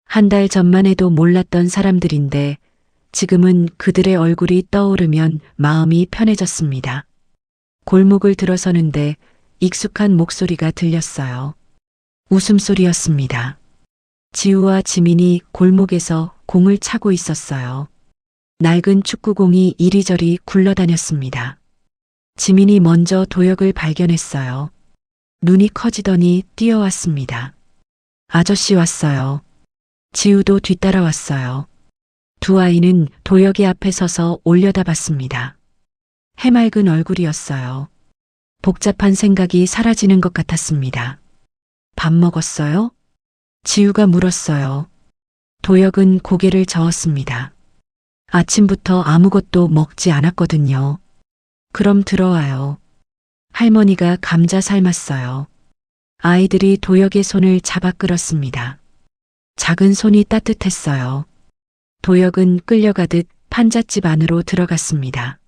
한 달 전만 해도 몰랐던 사람들인데 지금은 그들의 얼굴이 떠오르면 마음이 편해졌습니다. 골목을 들어서는데 익숙한 목소리가 들렸어요. 웃음소리였습니다. 지우와 지민이 골목에서 공을 차고 있었어요. 낡은 축구공이 이리저리 굴러다녔습니다. 지민이 먼저 도혁을 발견했어요. 눈이 커지더니 뛰어왔습니다. 아저씨 왔어요. 지우도 뒤따라왔어요. 두 아이는 도혁이 앞에 서서 올려다봤습니다. 해맑은 얼굴이었어요. 복잡한 생각이 사라지는 것 같았습니다. 밥 먹었어요? 지우가 물었어요. 도혁은 고개를 저었습니다. 아침부터 아무것도 먹지 않았거든요. 그럼 들어와요. 할머니가 감자 삶았어요. 아이들이 도혁의 손을 잡아 끌었습니다. 작은 손이 따뜻했어요. 도혁은 끌려가듯 판잣집 안으로 들어갔습니다.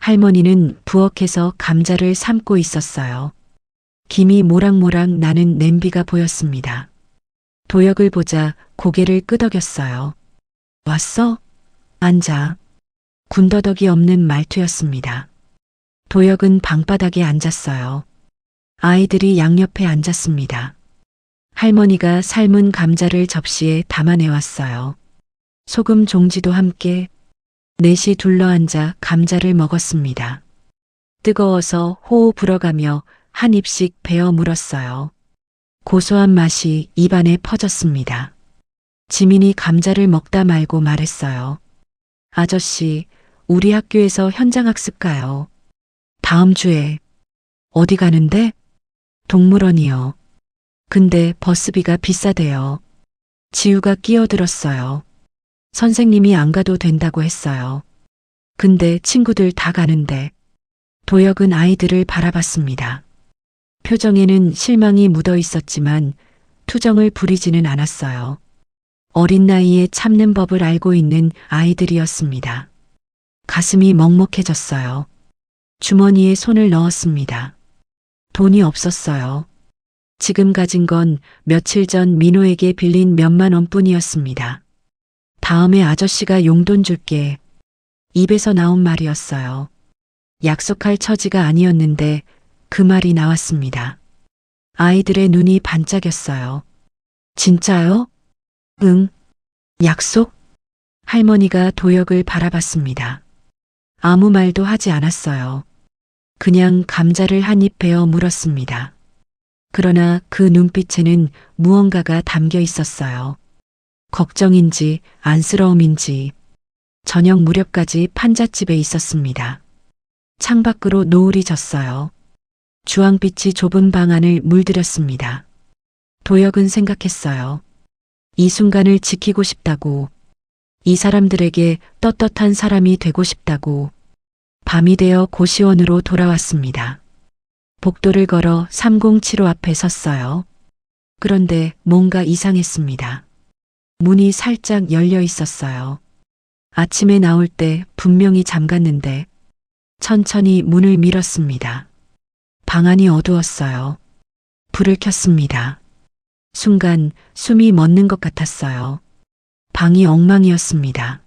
할머니는 부엌에서 감자를 삶고 있었어요. 김이 모락모락 나는 냄비가 보였습니다. 도혁을 보자 고개를 끄덕였어요. 왔어? 앉아. 군더더기 없는 말투였습니다. 도혁은 방바닥에 앉았어요. 아이들이 양옆에 앉았습니다. 할머니가 삶은 감자를 접시에 담아내왔어요. 소금 종지도 함께 넷이 둘러앉아 감자를 먹었습니다. 뜨거워서 호호 불어가며 한 입씩 베어 물었어요. 고소한 맛이 입안에 퍼졌습니다. 지민이 감자를 먹다 말고 말했어요. 아저씨, 우리 학교에서 현장학습 가요. 다음 주에. 어디 가는데? 동물원이요. 근데 버스비가 비싸대요. 지우가 끼어들었어요. 선생님이 안 가도 된다고 했어요. 근데 친구들 다 가는데. 도혁은 아이들을 바라봤습니다. 표정에는 실망이 묻어 있었지만 투정을 부리지는 않았어요. 어린 나이에 참는 법을 알고 있는 아이들이었습니다. 가슴이 먹먹해졌어요. 주머니에 손을 넣었습니다. 돈이 없었어요. 지금 가진 건 며칠 전 민호에게 빌린 몇만 원뿐이었습니다. 다음에 아저씨가 용돈 줄게. 입에서 나온 말이었어요. 약속할 처지가 아니었는데 그 말이 나왔습니다. 아이들의 눈이 반짝였어요. 진짜요? 응. 약속? 할머니가 도혁을 바라봤습니다. 아무 말도 하지 않았어요. 그냥 감자를 한 입 베어 물었습니다. 그러나 그 눈빛에는 무언가가 담겨 있었어요. 걱정인지 안쓰러움인지. 저녁 무렵까지 판잣집에 있었습니다. 창밖으로 노을이 졌어요. 주황빛이 좁은 방 안을 물들였습니다. 도혁은 생각했어요. 이 순간을 지키고 싶다고, 이 사람들에게 떳떳한 사람이 되고 싶다고. 밤이 되어 고시원으로 돌아왔습니다. 복도를 걸어 307호 앞에 섰어요. 그런데 뭔가 이상했습니다. 문이 살짝 열려 있었어요. 아침에 나올 때 분명히 잠갔는데 천천히 문을 밀었습니다. 방 안이 어두웠어요. 불을 켰습니다. 순간 숨이 멎는 것 같았어요. 방이 엉망이었습니다.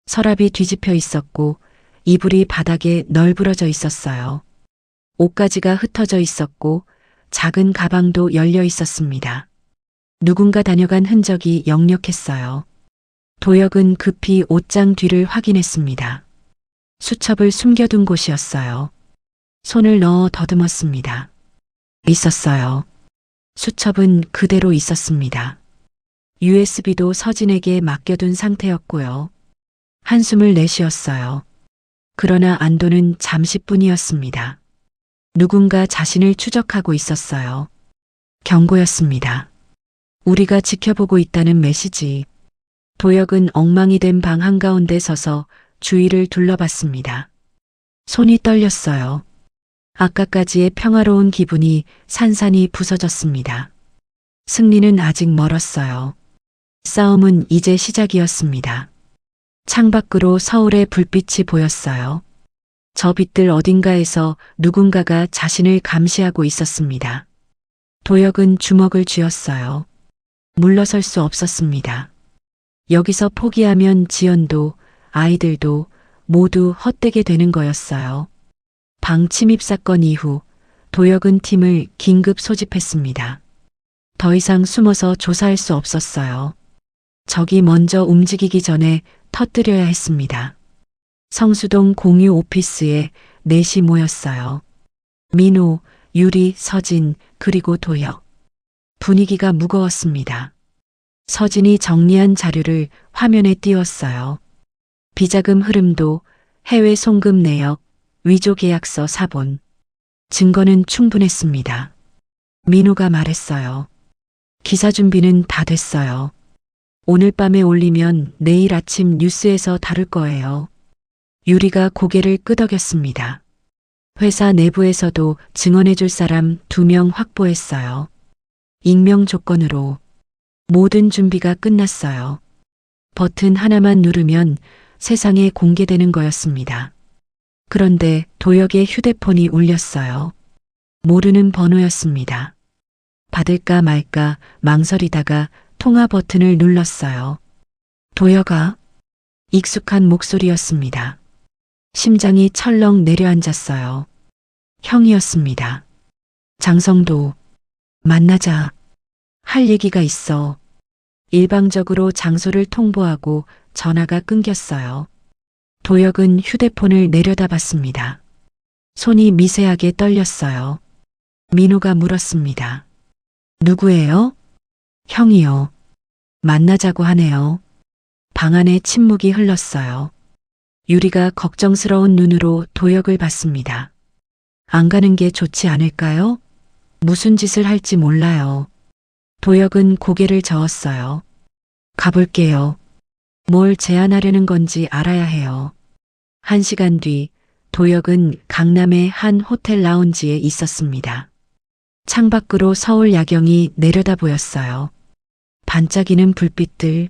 서랍이 뒤집혀 있었고 이불이 바닥에 널브러져 있었어요. 옷가지가 흩어져 있었고 작은 가방도 열려 있었습니다. 누군가 다녀간 흔적이 역력했어요. 도혁은 급히 옷장 뒤를 확인했습니다. 수첩을 숨겨둔 곳이었어요. 손을 넣어 더듬었습니다. 있었어요. 수첩은 그대로 있었습니다. USB도 서진에게 맡겨둔 상태였고요. 한숨을 내쉬었어요. 그러나 안도는 잠시뿐이었습니다. 누군가 자신을 추적하고 있었어요. 경고였습니다. 우리가 지켜보고 있다는 메시지. 도혁은 엉망이 된 방 한가운데 서서 주위를 둘러봤습니다. 손이 떨렸어요. 아까까지의 평화로운 기분이 산산이 부서졌습니다. 승리는 아직 멀었어요. 싸움은 이제 시작이었습니다. 창밖으로 서울의 불빛이 보였어요. 저 빛들 어딘가에서 누군가가 자신을 감시하고 있었습니다. 도혁은 주먹을 쥐었어요. 물러설 수 없었습니다. 여기서 포기하면 지연도 아이들도 모두 헛되게 되는 거였어요. 방 침입 사건 이후 도혁은 팀을 긴급 소집했습니다. 더 이상 숨어서 조사할 수 없었어요. 적이 먼저 움직이기 전에 터뜨려야 했습니다. 성수동 공유 오피스에 넷이 모였어요. 민호, 유리, 서진, 그리고 도혁. 분위기가 무거웠습니다. 서진이 정리한 자료를 화면에 띄웠어요. 비자금 흐름도, 해외 송금 내역, 위조 계약서 사본. 증거는 충분했습니다. 민호가 말했어요. 기사 준비는 다 됐어요. 오늘 밤에 올리면 내일 아침 뉴스에서 다룰 거예요. 유리가 고개를 끄덕였습니다. 회사 내부에서도 증언해줄 사람 2명 확보했어요. 익명 조건으로. 모든 준비가 끝났어요. 버튼 하나만 누르면 세상에 공개되는 거였습니다. 그런데 도혁의 휴대폰이 울렸어요. 모르는 번호였습니다. 받을까 말까 망설이다가 통화 버튼을 눌렀어요. 도혁아. 익숙한 목소리였습니다. 심장이 철렁 내려앉았어요. 형이었습니다. 장성도. 만나자. 할 얘기가 있어. 일방적으로 장소를 통보하고 전화가 끊겼어요. 도혁은 휴대폰을 내려다봤습니다. 손이 미세하게 떨렸어요. 민호가 물었습니다. 누구예요? 형이요. 만나자고 하네요. 방 안에 침묵이 흘렀어요. 유리가 걱정스러운 눈으로 도혁을 봤습니다. 안 가는 게 좋지 않을까요? 무슨 짓을 할지 몰라요. 도혁은 고개를 저었어요. 가볼게요. 뭘 제안하려는 건지 알아야 해요. 1시간 뒤 도혁은 강남의 한 호텔 라운지에 있었습니다. 창밖으로 서울 야경이 내려다 보였어요. 반짝이는 불빛들.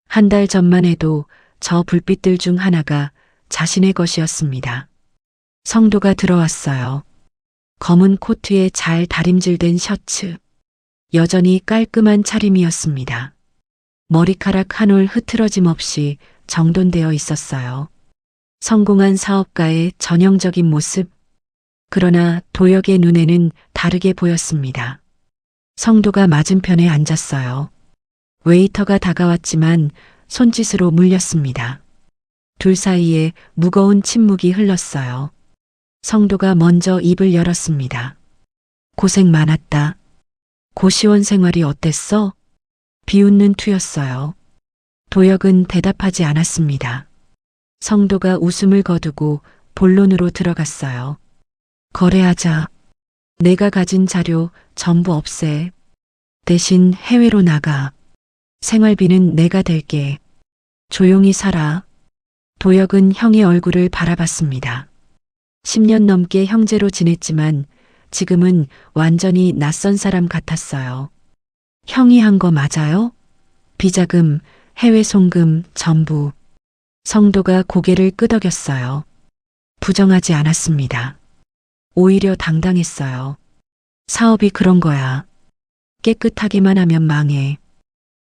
한 달 전만 해도 저 불빛들 중 하나가 자신의 것이었습니다. 성도가 들어왔어요. 검은 코트에 잘 다림질된 셔츠. 여전히 깔끔한 차림이었습니다. 머리카락 한 올 흐트러짐 없이 정돈되어 있었어요. 성공한 사업가의 전형적인 모습. 그러나 도혁의 눈에는 다르게 보였습니다. 성도가 맞은편에 앉았어요. 웨이터가 다가왔지만 손짓으로 물렸습니다. 둘 사이에 무거운 침묵이 흘렀어요. 성도가 먼저 입을 열었습니다. 고생 많았다. 고시원 생활이 어땠어? 비웃는 투였어요. 도혁은 대답하지 않았습니다. 성도가 웃음을 거두고 본론으로 들어갔어요. 거래하자. 내가 가진 자료 전부 없애. 대신 해외로 나가. 생활비는 내가 댈게. 조용히 살아. 도혁은 형의 얼굴을 바라봤습니다. 10년 넘게 형제로 지냈지만 지금은 완전히 낯선 사람 같았어요. 형이 한 거 맞아요? 비자금, 해외 송금, 전부. 성도가 고개를 끄덕였어요. 부정하지 않았습니다. 오히려 당당했어요. 사업이 그런 거야. 깨끗하기만 하면 망해.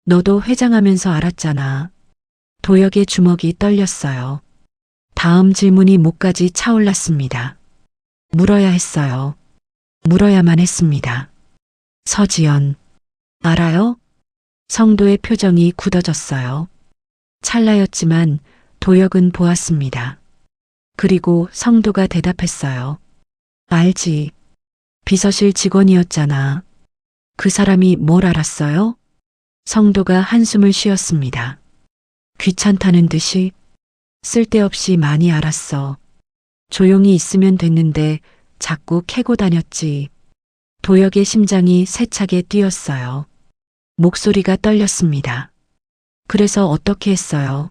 너도 회장하면서 알았잖아. 도혁의 주먹이 떨렸어요. 다음 질문이 목까지 차올랐습니다. 물어야 했어요. 물어야만 했습니다. 서지연. 알아요? 성도의 표정이 굳어졌어요. 찰나였지만 도혁은 보았습니다. 그리고 성도가 대답했어요. 알지. 비서실 직원이었잖아. 그 사람이 뭘 알았어요? 성도가 한숨을 쉬었습니다. 귀찮다는 듯이 쓸데없이 많이 알았어. 조용히 있으면 됐는데 자꾸 캐고 다녔지. 도혁의 심장이 세차게 뛰었어요. 목소리가 떨렸습니다. 그래서 어떻게 했어요?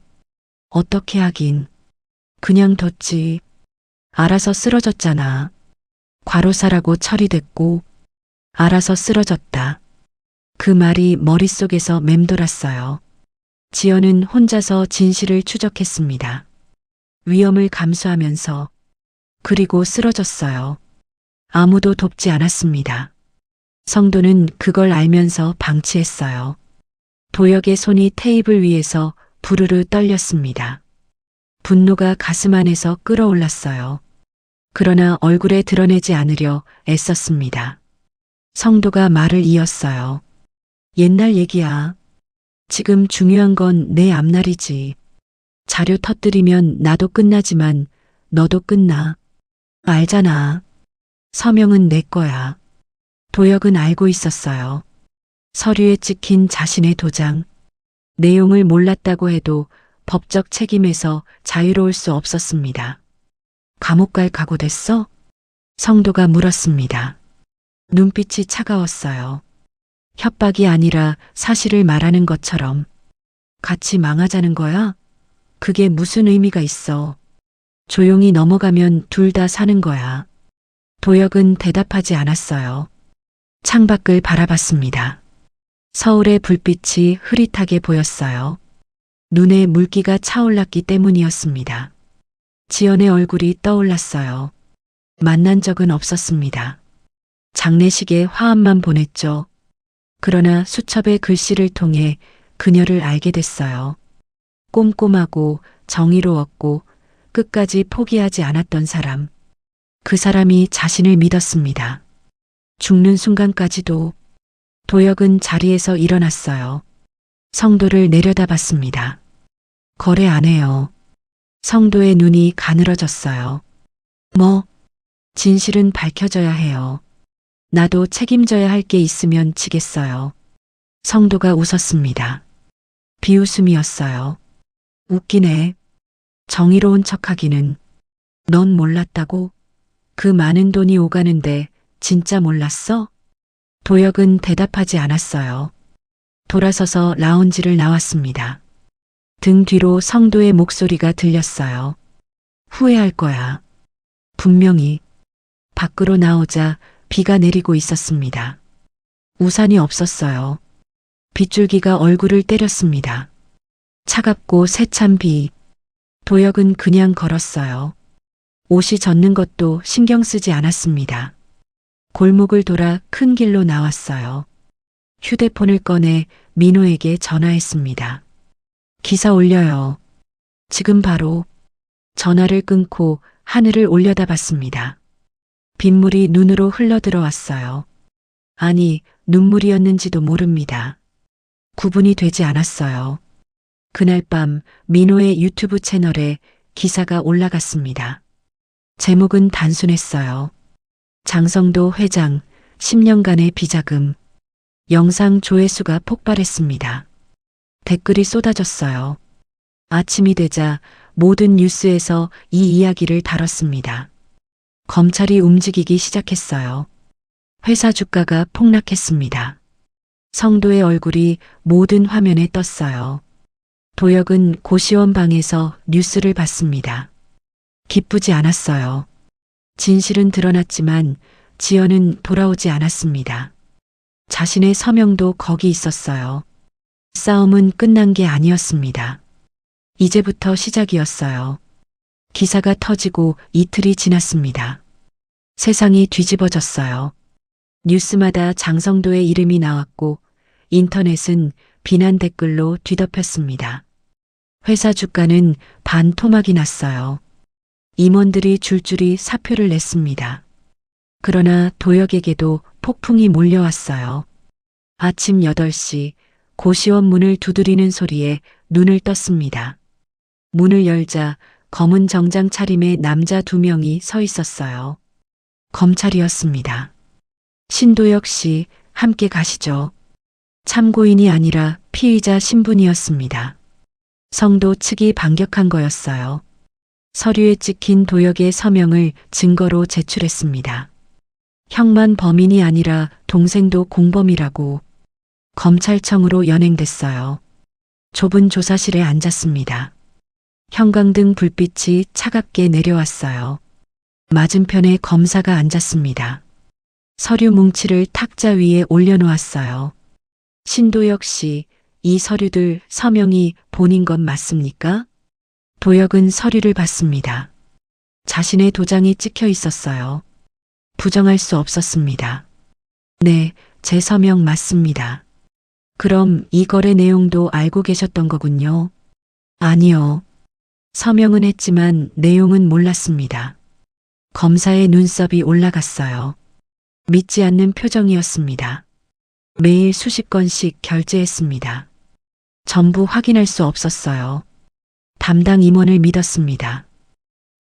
어떻게 하긴. 그냥 뒀지. 알아서 쓰러졌잖아. 과로사라고 처리됐고 알아서 쓰러졌다. 그 말이 머릿속에서 맴돌았어요. 지연은 혼자서 진실을 추적했습니다. 위험을 감수하면서. 그리고 쓰러졌어요. 아무도 돕지 않았습니다. 성도는 그걸 알면서 방치했어요. 도혁의 손이 테이블 위에서 부르르 떨렸습니다. 분노가 가슴 안에서 끓어올랐어요. 그러나 얼굴에 드러내지 않으려 애썼습니다. 성도가 말을 이었어요. 옛날 얘기야. 지금 중요한 건 내 앞날이지. 자료 터뜨리면 나도 끝나지만 너도 끝나. 알잖아. 서명은 내 거야. 도혁은 알고 있었어요. 서류에 찍힌 자신의 도장. 내용을 몰랐다고 해도 법적 책임에서 자유로울 수 없었습니다. 감옥 갈 각오 됐어? 성도가 물었습니다. 눈빛이 차가웠어요. 협박이 아니라 사실을 말하는 것처럼. 같이 망하자는 거야? 그게 무슨 의미가 있어? 조용히 넘어가면 둘 다 사는 거야. 도혁은 대답하지 않았어요. 창밖을 바라봤습니다. 서울의 불빛이 흐릿하게 보였어요. 눈에 물기가 차올랐기 때문이었습니다. 지연의 얼굴이 떠올랐어요. 만난 적은 없었습니다. 장례식에 화합만 보냈죠. 그러나 수첩의 글씨를 통해 그녀를 알게 됐어요. 꼼꼼하고 정의로웠고 끝까지 포기하지 않았던 사람. 그 사람이 자신을 믿었습니다. 죽는 순간까지도. 도혁은 자리에서 일어났어요. 성도를 내려다봤습니다. 거래 안 해요. 성도의 눈이 가늘어졌어요. 뭐? 진실은 밝혀져야 해요. 나도 책임져야 할 게 있으면 지겠어요. 성도가 웃었습니다. 비웃음이었어요. 웃기네. 정의로운 척하기는. 넌 몰랐다고? 그 많은 돈이 오가는데 진짜 몰랐어? 도혁은 대답하지 않았어요. 돌아서서 라운지를 나왔습니다. 등 뒤로 성도의 목소리가 들렸어요. 후회할 거야. 분명히. 밖으로 나오자 비가 내리고 있었습니다. 우산이 없었어요. 빗줄기가 얼굴을 때렸습니다. 차갑고 세찬 비. 도혁은 그냥 걸었어요. 옷이 젖는 것도 신경 쓰지 않았습니다. 골목을 돌아 큰 길로 나왔어요. 휴대폰을 꺼내 민호에게 전화했습니다. 기사 올려요. 지금 바로. 전화를 끊고 하늘을 올려다봤습니다. 빗물이 눈으로 흘러들어왔어요. 아니, 눈물이었는지도 모릅니다. 구분이 되지 않았어요. 그날 밤 민호의 유튜브 채널에 기사가 올라갔습니다. 제목은 단순했어요. 장성도 회장 10년간의 비자금. 영상 조회수가 폭발했습니다. 댓글이 쏟아졌어요. 아침이 되자 모든 뉴스에서 이 이야기를 다뤘습니다. 검찰이 움직이기 시작했어요. 회사 주가가 폭락했습니다. 성도의 얼굴이 모든 화면에 떴어요. 도혁은 고시원 방에서 뉴스를 봤습니다. 기쁘지 않았어요. 진실은 드러났지만 지연은 돌아오지 않았습니다. 자신의 서명도 거기 있었어요. 싸움은 끝난 게 아니었습니다. 이제부터 시작이었어요. 기사가 터지고 이틀이 지났습니다. 세상이 뒤집어졌어요. 뉴스마다 장성도의 이름이 나왔고 인터넷은 비난 댓글로 뒤덮였습니다. 회사 주가는 반토막이 났어요. 임원들이 줄줄이 사표를 냈습니다. 그러나 도혁에게도 폭풍이 몰려왔어요. 아침 8시 고시원 문을 두드리는 소리에 눈을 떴습니다. 문을 열자 검은 정장 차림의 남자 2명이 서 있었어요. 검찰이었습니다. 신도혁 씨, 함께 가시죠. 참고인이 아니라 피의자 신분이었습니다. 성도 측이 반격한 거였어요. 서류에 찍힌 도혁의 서명을 증거로 제출했습니다. 형만 범인이 아니라 동생도 공범이라고. 검찰청으로 연행됐어요. 좁은 조사실에 앉았습니다. 형광등 불빛이 차갑게 내려왔어요. 맞은편에 검사가 앉았습니다. 서류 뭉치를 탁자 위에 올려놓았어요. 신도혁 씨, 이 서류들 서명이 본인 것 맞습니까? 도혁은 서류를 봤습니다. 자신의 도장이 찍혀 있었어요. 부정할 수 없었습니다. 네, 제 서명 맞습니다. 그럼 이 거래 내용도 알고 계셨던 거군요. 아니요. 서명은 했지만 내용은 몰랐습니다. 검사의 눈썹이 올라갔어요. 믿지 않는 표정이었습니다. 매일 수십 건씩 결제했습니다. 전부 확인할 수 없었어요. 담당 임원을 믿었습니다.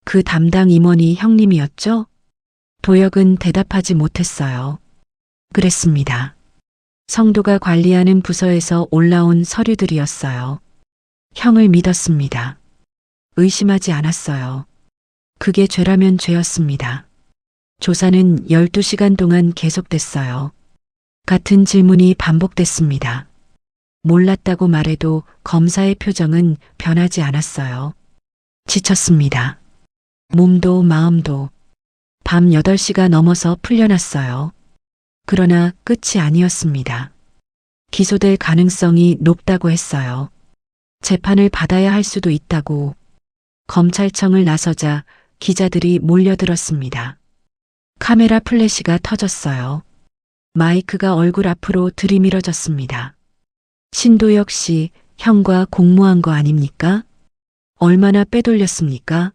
그 담당 임원이 형님이었죠? 도혁은 대답하지 못했어요. 그랬습니다. 성도가 관리하는 부서에서 올라온 서류들이었어요. 형을 믿었습니다. 의심하지 않았어요. 그게 죄라면 죄였습니다. 조사는 12시간 동안 계속됐어요. 같은 질문이 반복됐습니다. 몰랐다고 말해도 검사의 표정은 변하지 않았어요. 지쳤습니다. 몸도 마음도. 밤 8시가 넘어서 풀려났어요. 그러나 끝이 아니었습니다. 기소될 가능성이 높다고 했어요. 재판을 받아야 할 수도 있다고. 검찰청을 나서자 기자들이 몰려들었습니다. 카메라 플래시가 터졌어요. 마이크가 얼굴 앞으로 들이밀어졌습니다. 신도혁 씨, 형과 공모한 거 아닙니까? 얼마나 빼돌렸습니까?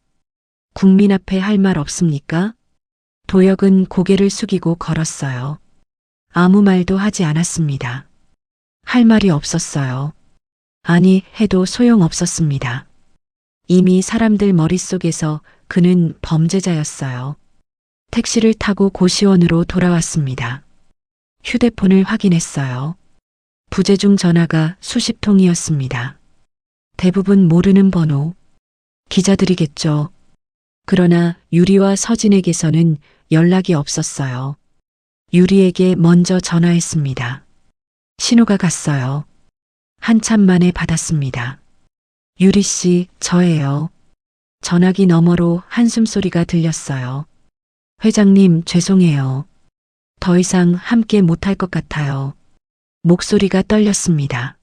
국민 앞에 할 말 없습니까? 도혁은 고개를 숙이고 걸었어요. 아무 말도 하지 않았습니다. 할 말이 없었어요. 아니, 해도 소용없었습니다. 이미 사람들 머릿속에서 그는 범죄자였어요. 택시를 타고 고시원으로 돌아왔습니다. 휴대폰을 확인했어요. 부재중 전화가 수십 통이었습니다. 대부분 모르는 번호. 기자들이겠죠. 그러나 유리와 서진에게서는 연락이 없었어요. 유리에게 먼저 전화했습니다. 신호가 갔어요. 한참 만에 받았습니다. 유리 씨, 저예요. 전화기 너머로 한숨소리가 들렸어요. 회장님, 죄송해요. 더 이상 함께 못할 것 같아요. 목소리가 떨렸습니다.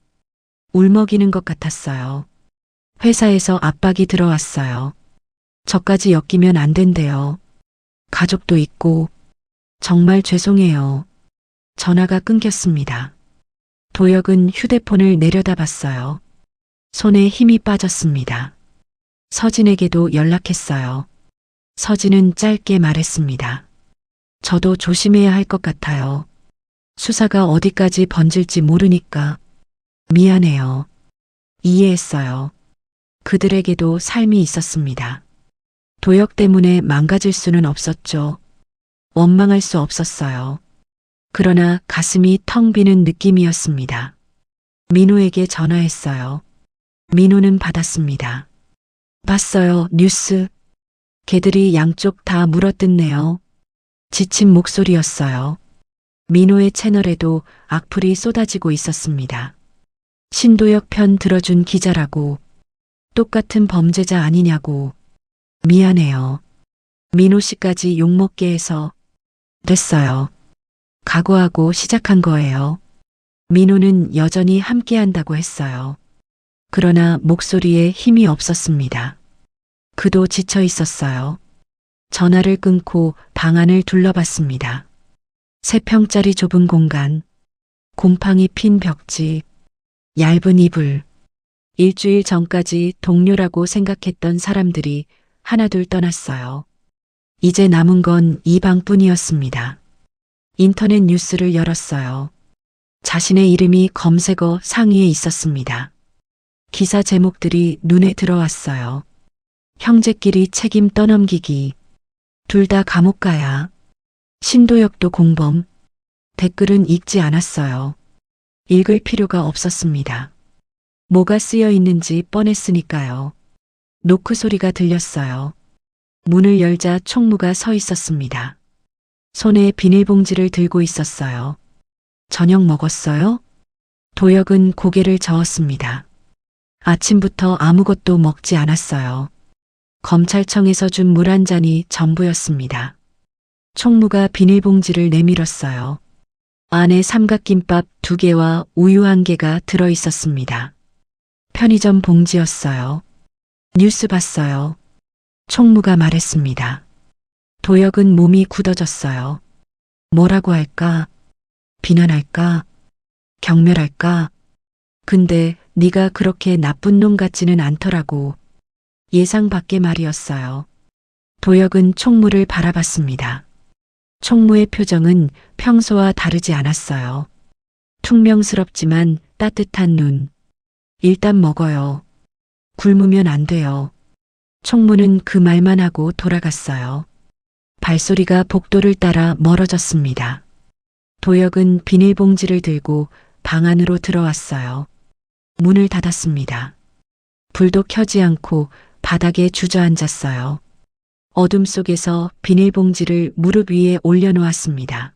울먹이는 것 같았어요. 회사에서 압박이 들어왔어요. 저까지 엮이면 안 된대요. 가족도 있고. 정말 죄송해요. 전화가 끊겼습니다. 도혁은 휴대폰을 내려다봤어요. 손에 힘이 빠졌습니다. 서진에게도 연락했어요. 서진은 짧게 말했습니다. 저도 조심해야 할 것 같아요. 수사가 어디까지 번질지 모르니까. 미안해요. 이해했어요. 그들에게도 삶이 있었습니다. 도역 때문에 망가질 수는 없었죠. 원망할 수 없었어요. 그러나 가슴이 텅 비는 느낌이었습니다. 민호에게 전화했어요. 민호는 받았습니다. 봤어요, 뉴스. 개들이 양쪽 다 물어뜯네요. 지친 목소리였어요. 민호의 채널에도 악플이 쏟아지고 있었습니다. 신도역 편 들어준 기자라고, 똑같은 범죄자 아니냐고, 미안해요. 민호 씨까지 욕먹게 해서, 됐어요. 각오하고 시작한 거예요. 민호는 여전히 함께한다고 했어요. 그러나 목소리에 힘이 없었습니다. 그도 지쳐 있었어요. 전화를 끊고 방 안을 둘러봤습니다. 3평짜리 좁은 공간, 곰팡이 핀 벽지, 얇은 이불. 일주일 전까지 동료라고 생각했던 사람들이 하나둘 떠났어요. 이제 남은 건 이 방뿐이었습니다. 인터넷 뉴스를 열었어요. 자신의 이름이 검색어 상위에 있었습니다. 기사 제목들이 눈에 들어왔어요. 형제끼리 책임 떠넘기기. 둘 다 감옥 가야. 신도역도 공범. 댓글은 읽지 않았어요. 읽을 필요가 없었습니다. 뭐가 쓰여 있는지 뻔했으니까요. 노크 소리가 들렸어요. 문을 열자 총무가 서 있었습니다. 손에 비닐봉지를 들고 있었어요. 저녁 먹었어요? 도역은 고개를 저었습니다. 아침부터 아무것도 먹지 않았어요. 검찰청에서 준 물 한 잔이 전부였습니다. 총무가 비닐봉지를 내밀었어요. 안에 삼각김밥 2개와 우유 1개가 들어 있었습니다. 편의점 봉지였어요. 뉴스 봤어요. 총무가 말했습니다. 도역은 몸이 굳어졌어요. 뭐라고 할까? 비난할까? 경멸할까? 근데 네가 그렇게 나쁜 놈 같지는 않더라고. 예상 밖의 말이었어요. 도역은 총무를 바라봤습니다. 총무의 표정은 평소와 다르지 않았어요. 퉁명스럽지만 따뜻한 눈. 일단 먹어요. 굶으면 안 돼요. 총무는 그 말만 하고 돌아갔어요. 발소리가 복도를 따라 멀어졌습니다. 도역은 비닐봉지를 들고 방 안으로 들어왔어요. 문을 닫았습니다. 불도 켜지 않고 바닥에 주저앉았어요. 어둠 속에서 비닐봉지를 무릎 위에 올려놓았습니다.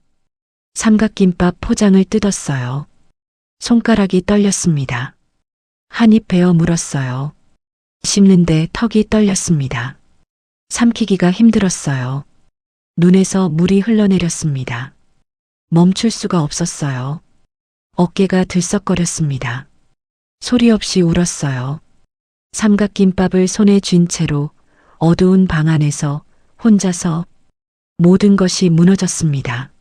삼각김밥 포장을 뜯었어요. 손가락이 떨렸습니다. 한 입 베어 물었어요. 씹는데 턱이 떨렸습니다. 삼키기가 힘들었어요. 눈에서 물이 흘러내렸습니다. 멈출 수가 없었어요. 어깨가 들썩거렸습니다. 소리 없이 울었어요. 삼각김밥을 손에 쥔 채로 어두운 방 안에서 혼자서 모든 것이 무너졌습니다.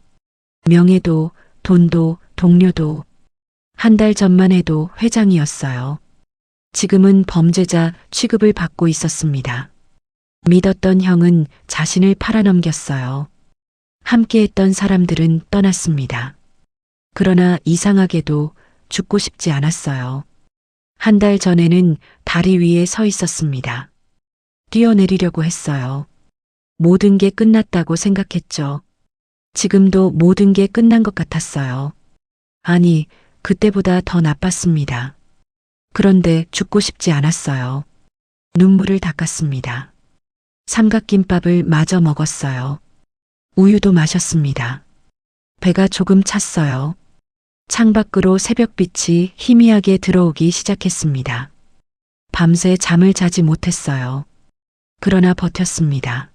명예도, 돈도, 동료도. 한 달 전만 해도 회장이었어요. 지금은 범죄자 취급을 받고 있었습니다. 믿었던 형은 자신을 팔아넘겼어요. 함께했던 사람들은 떠났습니다. 그러나 이상하게도 죽고 싶지 않았어요. 한 달 전에는 다리 위에 서 있었습니다. 뛰어내리려고 했어요. 모든 게 끝났다고 생각했죠. 지금도 모든 게 끝난 것 같았어요. 아니, 그때보다 더 나빴습니다. 그런데 죽고 싶지 않았어요. 눈물을 닦았습니다. 삼각김밥을 마저 먹었어요. 우유도 마셨습니다. 배가 조금 찼어요. 창밖으로 새벽빛이 희미하게 들어오기 시작했습니다. 밤새 잠을 자지 못했어요. 그러나 버텼습니다.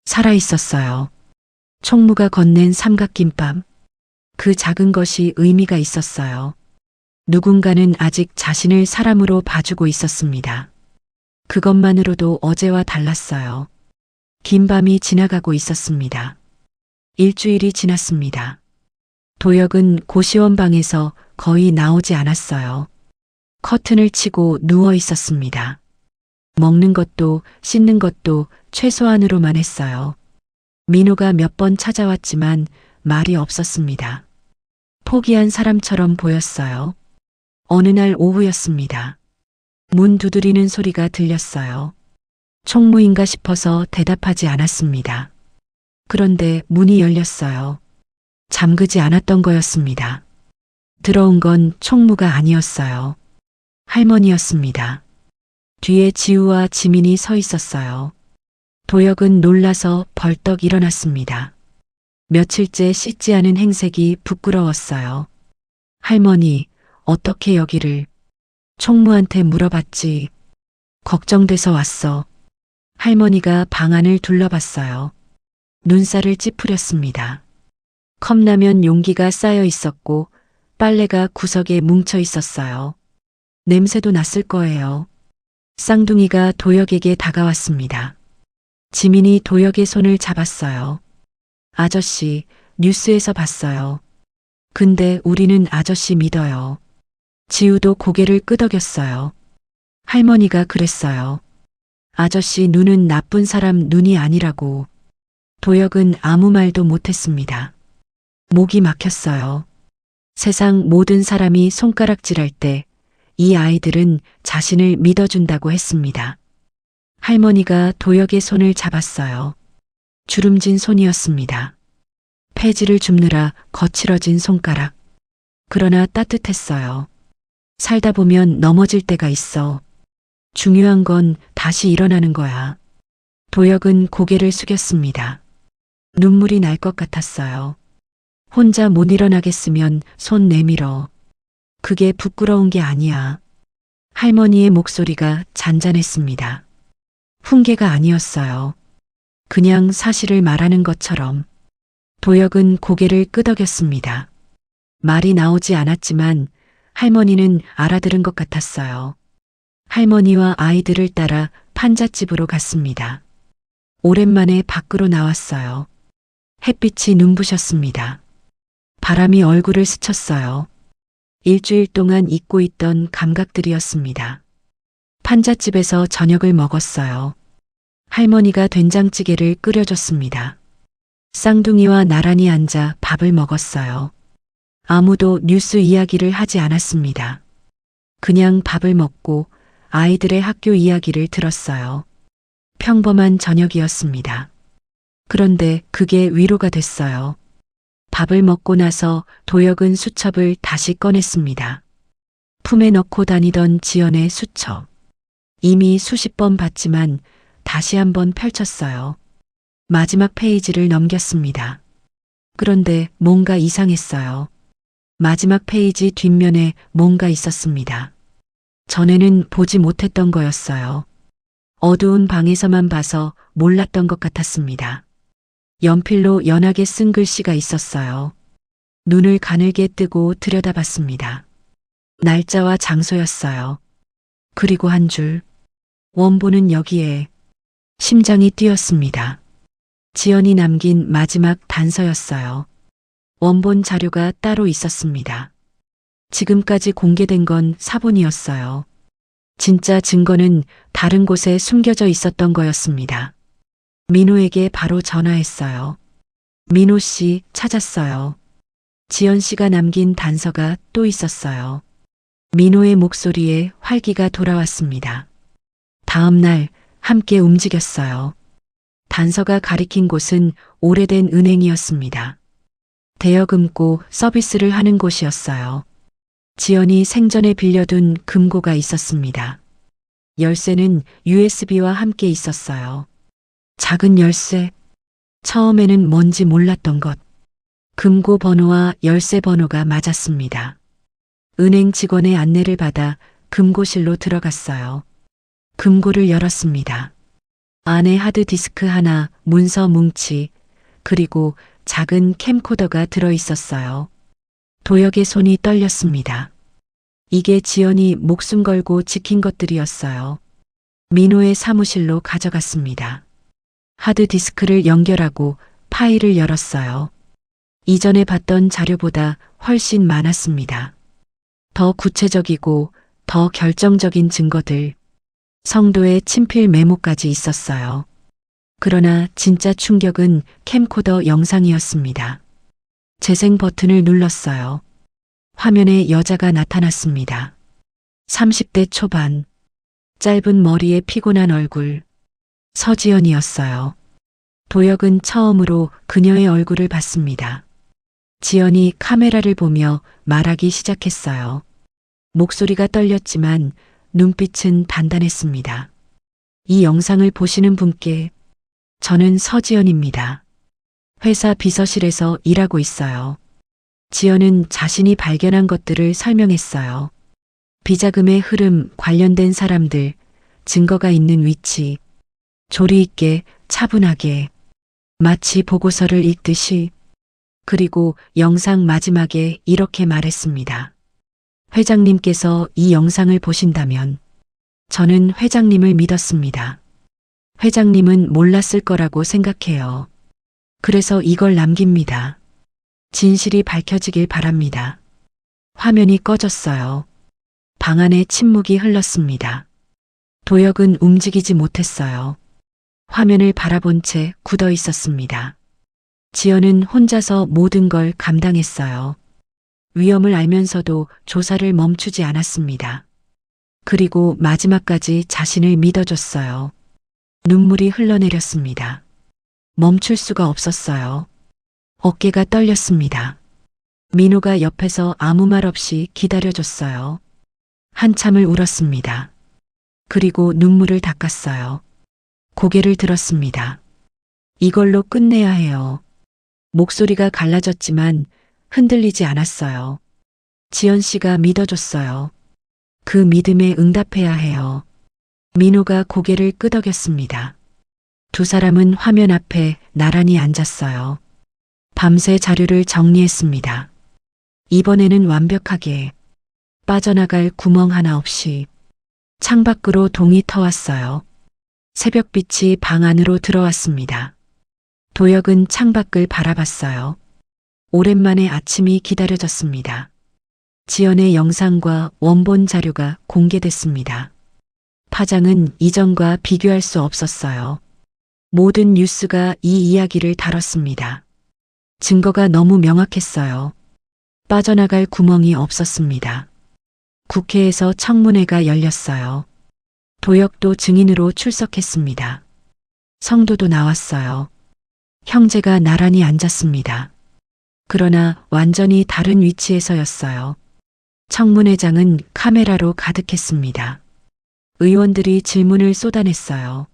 살아 있었어요. 총무가 건넨 삼각김밥. 그 작은 것이 의미가 있었어요. 누군가는 아직 자신을 사람으로 봐주고 있었습니다. 그것만으로도 어제와 달랐어요. 긴 밤이 지나가고 있었습니다. 일주일이 지났습니다. 도역은 고시원 방에서 거의 나오지 않았어요. 커튼을 치고 누워 있었습니다. 먹는 것도 씻는 것도 최소한으로만 했어요. 민호가 몇 번 찾아왔지만 말이 없었습니다. 포기한 사람처럼 보였어요. 어느 날 오후였습니다. 문 두드리는 소리가 들렸어요. 총무인가 싶어서 대답하지 않았습니다. 그런데 문이 열렸어요. 잠그지 않았던 거였습니다. 들어온 건 총무가 아니었어요. 할머니였습니다. 뒤에 지우와 지민이 서 있었어요. 도혁은 놀라서 벌떡 일어났습니다. 며칠째 씻지 않은 행색이 부끄러웠어요. 할머니, 어떻게 여기를? 총무한테 물어봤지. 걱정돼서 왔어. 할머니가 방 안을 둘러봤어요. 눈살을 찌푸렸습니다. 컵라면 용기가 쌓여 있었고 빨래가 구석에 뭉쳐 있었어요. 냄새도 났을 거예요. 쌍둥이가 도혁에게 다가왔습니다. 지민이 도혁의 손을 잡았어요. 아저씨, 뉴스에서 봤어요. 근데 우리는 아저씨 믿어요. 지우도 고개를 끄덕였어요. 할머니가 그랬어요. 아저씨 눈은 나쁜 사람 눈이 아니라고. 도혁은 아무 말도 못했습니다. 목이 막혔어요. 세상 모든 사람이 손가락질할 때 이 아이들은 자신을 믿어준다고 했습니다. 할머니가 도혁의 손을 잡았어요. 주름진 손이었습니다. 폐지를 줍느라 거칠어진 손가락. 그러나 따뜻했어요. 살다 보면 넘어질 때가 있어. 중요한 건 다시 일어나는 거야. 도혁은 고개를 숙였습니다. 눈물이 날 것 같았어요. 혼자 못 일어나겠으면 손 내밀어. 그게 부끄러운 게 아니야. 할머니의 목소리가 잔잔했습니다. 훈계가 아니었어요. 그냥 사실을 말하는 것처럼. 도혁은 고개를 끄덕였습니다. 말이 나오지 않았지만 할머니는 알아들은 것 같았어요. 할머니와 아이들을 따라 판잣집으로 갔습니다. 오랜만에 밖으로 나왔어요. 햇빛이 눈부셨습니다. 바람이 얼굴을 스쳤어요. 일주일 동안 잊고 있던 감각들이었습니다. 판잣집에서 저녁을 먹었어요. 할머니가 된장찌개를 끓여줬습니다. 쌍둥이와 나란히 앉아 밥을 먹었어요. 아무도 뉴스 이야기를 하지 않았습니다. 그냥 밥을 먹고 아이들의 학교 이야기를 들었어요. 평범한 저녁이었습니다. 그런데 그게 위로가 됐어요. 밥을 먹고 나서 도혁은 수첩을 다시 꺼냈습니다. 품에 넣고 다니던 지연의 수첩. 이미 수십 번 봤지만 다시 한번 펼쳤어요. 마지막 페이지를 넘겼습니다. 그런데 뭔가 이상했어요. 마지막 페이지 뒷면에 뭔가 있었습니다. 전에는 보지 못했던 거였어요. 어두운 방에서만 봐서 몰랐던 것 같았습니다. 연필로 연하게 쓴 글씨가 있었어요. 눈을 가늘게 뜨고 들여다봤습니다. 날짜와 장소였어요. 그리고 한 줄. 원본은 여기에. 심장이 뛰었습니다. 지연이 남긴 마지막 단서였어요. 원본 자료가 따로 있었습니다. 지금까지 공개된 건 사본이었어요. 진짜 증거는 다른 곳에 숨겨져 있었던 거였습니다. 민호에게 바로 전화했어요. 민호 씨 찾았어요. 지연 씨가 남긴 단서가 또 있었어요. 민호의 목소리에 활기가 돌아왔습니다. 다음 날 함께 움직였어요. 단서가 가리킨 곳은 오래된 은행이었습니다. 대여금고 서비스를 하는 곳이었어요. 지연이 생전에 빌려둔 금고가 있었습니다. 열쇠는 USB와 함께 있었어요. 작은 열쇠. 처음에는 뭔지 몰랐던 것. 금고 번호와 열쇠 번호가 맞았습니다. 은행 직원의 안내를 받아 금고실로 들어갔어요. 금고를 열었습니다. 안에 하드디스크 하나, 문서 뭉치, 그리고 작은 캠코더가 들어 있었어요. 도혁의 손이 떨렸습니다. 이게 지연이 목숨 걸고 지킨 것들이었어요. 민호의 사무실로 가져갔습니다. 하드디스크를 연결하고 파일을 열었어요. 이전에 봤던 자료보다 훨씬 많았습니다. 더 구체적이고 더 결정적인 증거들. 성도의 친필 메모까지 있었어요. 그러나 진짜 충격은 캠코더 영상이었습니다. 재생 버튼을 눌렀어요. 화면에 여자가 나타났습니다. 30대 초반. 짧은 머리에 피곤한 얼굴. 서지연이었어요. 도혁은 처음으로 그녀의 얼굴을 봤습니다. 지연이 카메라를 보며 말하기 시작했어요. 목소리가 떨렸지만 눈빛은 단단했습니다. 이 영상을 보시는 분께 저는 서지연입니다. 회사 비서실에서 일하고 있어요. 지연은 자신이 발견한 것들을 설명했어요. 비자금의 흐름, 관련된 사람들, 증거가 있는 위치, 조리 있게, 차분하게, 마치 보고서를 읽듯이. 그리고 영상 마지막에 이렇게 말했습니다. 회장님께서 이 영상을 보신다면 저는 회장님을 믿었습니다. 회장님은 몰랐을 거라고 생각해요. 그래서 이걸 남깁니다. 진실이 밝혀지길 바랍니다. 화면이 꺼졌어요. 방 안에 침묵이 흘렀습니다. 도혁은 움직이지 못했어요. 화면을 바라본 채 굳어 있었습니다. 지연은 혼자서 모든 걸 감당했어요. 위험을 알면서도 조사를 멈추지 않았습니다. 그리고 마지막까지 자신을 믿어줬어요. 눈물이 흘러내렸습니다. 멈출 수가 없었어요. 어깨가 떨렸습니다. 민호가 옆에서 아무 말 없이 기다려줬어요. 한참을 울었습니다. 그리고 눈물을 닦았어요. 고개를 들었습니다. 이걸로 끝내야 해요. 목소리가 갈라졌지만 흔들리지 않았어요. 지연 씨가 믿어줬어요. 그 믿음에 응답해야 해요. 민호가 고개를 끄덕였습니다. 두 사람은 화면 앞에 나란히 앉았어요. 밤새 자료를 정리했습니다. 이번에는 완벽하게 빠져나갈 구멍 하나 없이. 창밖으로 동이 터왔어요. 새벽빛이 방 안으로 들어왔습니다. 도혁은 창밖을 바라봤어요. 오랜만에 아침이 기다려졌습니다. 지연의 영상과 원본 자료가 공개됐습니다. 파장은 이전과 비교할 수 없었어요. 모든 뉴스가 이 이야기를 다뤘습니다. 증거가 너무 명확했어요. 빠져나갈 구멍이 없었습니다. 국회에서 청문회가 열렸어요. 도혁도 증인으로 출석했습니다. 성도도 나왔어요. 형제가 나란히 앉았습니다. 그러나 완전히 다른 위치에서였어요. 청문회장은 카메라로 가득했습니다. 의원들이 질문을 쏟아냈어요.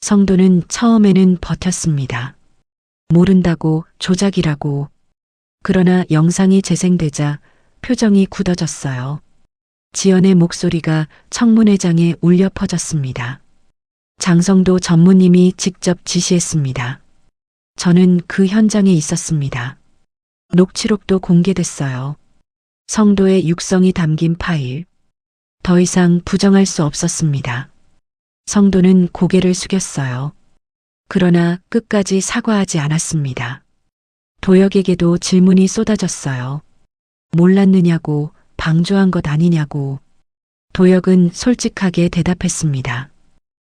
성도는 처음에는 버텼습니다. 모른다고, 조작이라고. 그러나 영상이 재생되자 표정이 굳어졌어요. 지연의 목소리가 청문회장에 울려 퍼졌습니다. 장성도 전무님이 직접 지시했습니다. 저는 그 현장에 있었습니다. 녹취록도 공개됐어요. 성도의 육성이 담긴 파일. 더 이상 부정할 수 없었습니다. 성도는 고개를 숙였어요. 그러나 끝까지 사과하지 않았습니다. 도혁에게도 질문이 쏟아졌어요. 몰랐느냐고, 방조한 것 아니냐고. 도혁은 솔직하게 대답했습니다.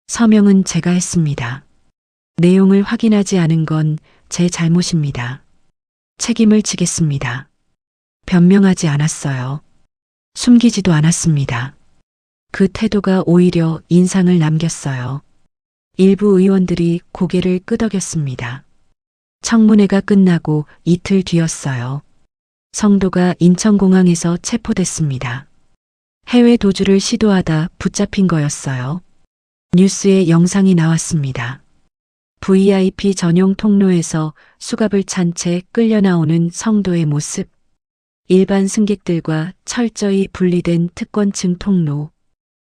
서명은 제가 했습니다. 내용을 확인하지 않은 건 제 잘못입니다. 책임을 지겠습니다. 변명하지 않았어요. 숨기지도 않았습니다. 그 태도가 오히려 인상을 남겼어요. 일부 의원들이 고개를 끄덕였습니다. 청문회가 끝나고 이틀 뒤였어요. 성도가 인천공항에서 체포됐습니다. 해외 도주를 시도하다 붙잡힌 거였어요. 뉴스에 영상이 나왔습니다. VIP 전용 통로에서 수갑을 찬 채 끌려 나오는 성도의 모습. 일반 승객들과 철저히 분리된 특권층 통로.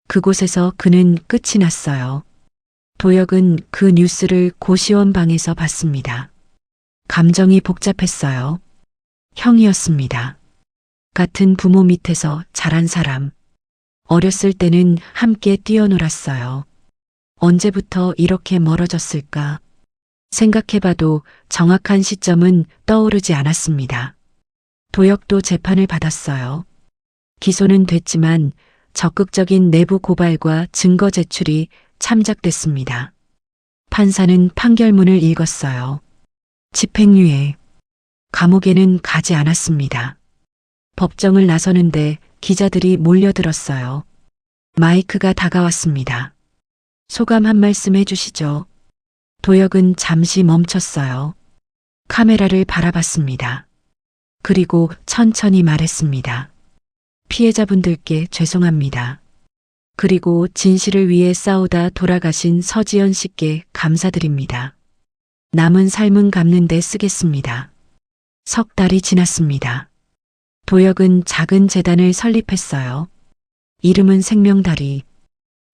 그곳에서 그는 끝이 났어요. 도혁은 그 뉴스를 고시원 방에서 봤습니다. 감정이 복잡했어요. 형이었습니다. 같은 부모 밑에서 자란 사람. 어렸을 때는 함께 뛰어놀았어요. 언제부터 이렇게 멀어졌을까? 생각해봐도 정확한 시점은 떠오르지 않았습니다. 도혁도 재판을 받았어요. 기소는 됐지만 적극적인 내부 고발과 증거 제출이 참작됐습니다. 판사는 판결문을 읽었어요. 집행유예. 감옥에는 가지 않았습니다. 법정을 나서는데 기자들이 몰려들었어요. 마이크가 다가왔습니다. 소감 한 말씀 해주시죠. 도혁은 잠시 멈췄어요. 카메라를 바라봤습니다. 그리고 천천히 말했습니다. 피해자분들께 죄송합니다. 그리고 진실을 위해 싸우다 돌아가신 서지연 씨께 감사드립니다. 남은 삶은 갚는 데 쓰겠습니다. 석 달이 지났습니다. 도혁은 작은 재단을 설립했어요. 이름은 생명다리.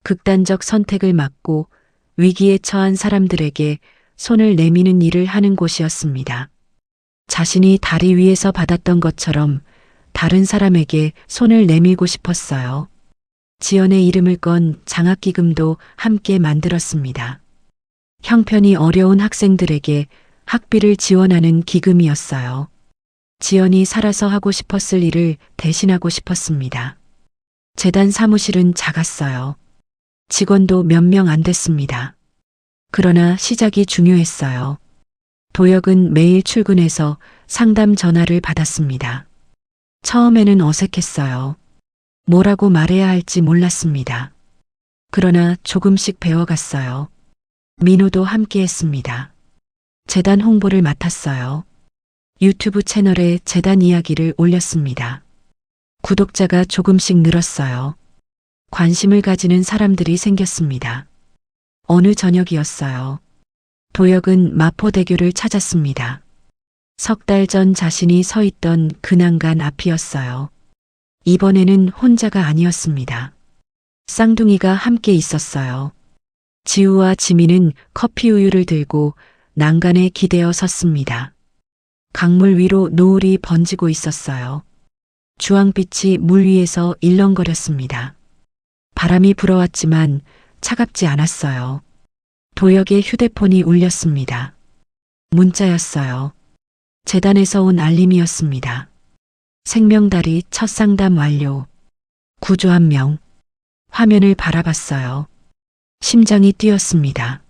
극단적 선택을 막고 위기에 처한 사람들에게 손을 내미는 일을 하는 곳이었습니다. 자신이 다리 위에서 받았던 것처럼 다른 사람에게 손을 내밀고 싶었어요. 지연의 이름을 건 장학기금도 함께 만들었습니다. 형편이 어려운 학생들에게 학비를 지원하는 기금이었어요. 지연이 살아서 하고 싶었을 일을 대신하고 싶었습니다. 재단 사무실은 작았어요. 직원도 몇 명 안 됐습니다. 그러나 시작이 중요했어요. 도혁은 매일 출근해서 상담 전화를 받았습니다. 처음에는 어색했어요. 뭐라고 말해야 할지 몰랐습니다. 그러나 조금씩 배워갔어요. 민호도 함께 했습니다. 재단 홍보를 맡았어요. 유튜브 채널에 재단 이야기를 올렸습니다. 구독자가 조금씩 늘었어요. 관심을 가지는 사람들이 생겼습니다. 어느 저녁이었어요. 도혁은 마포대교를 찾았습니다. 석 달 전 자신이 서 있던 그 난간 앞이었어요. 이번에는 혼자가 아니었습니다. 쌍둥이가 함께 있었어요. 지우와 지민은 커피 우유를 들고 난간에 기대어 섰습니다. 강물 위로 노을이 번지고 있었어요. 주황빛이 물 위에서 일렁거렸습니다. 바람이 불어왔지만 차갑지 않았어요. 도혁의 휴대폰이 울렸습니다. 문자였어요. 재단에서 온 알림이었습니다. 생명다리 첫 상담 완료. 구조 한 명. 화면을 바라봤어요. 심장이 뛰었습니다.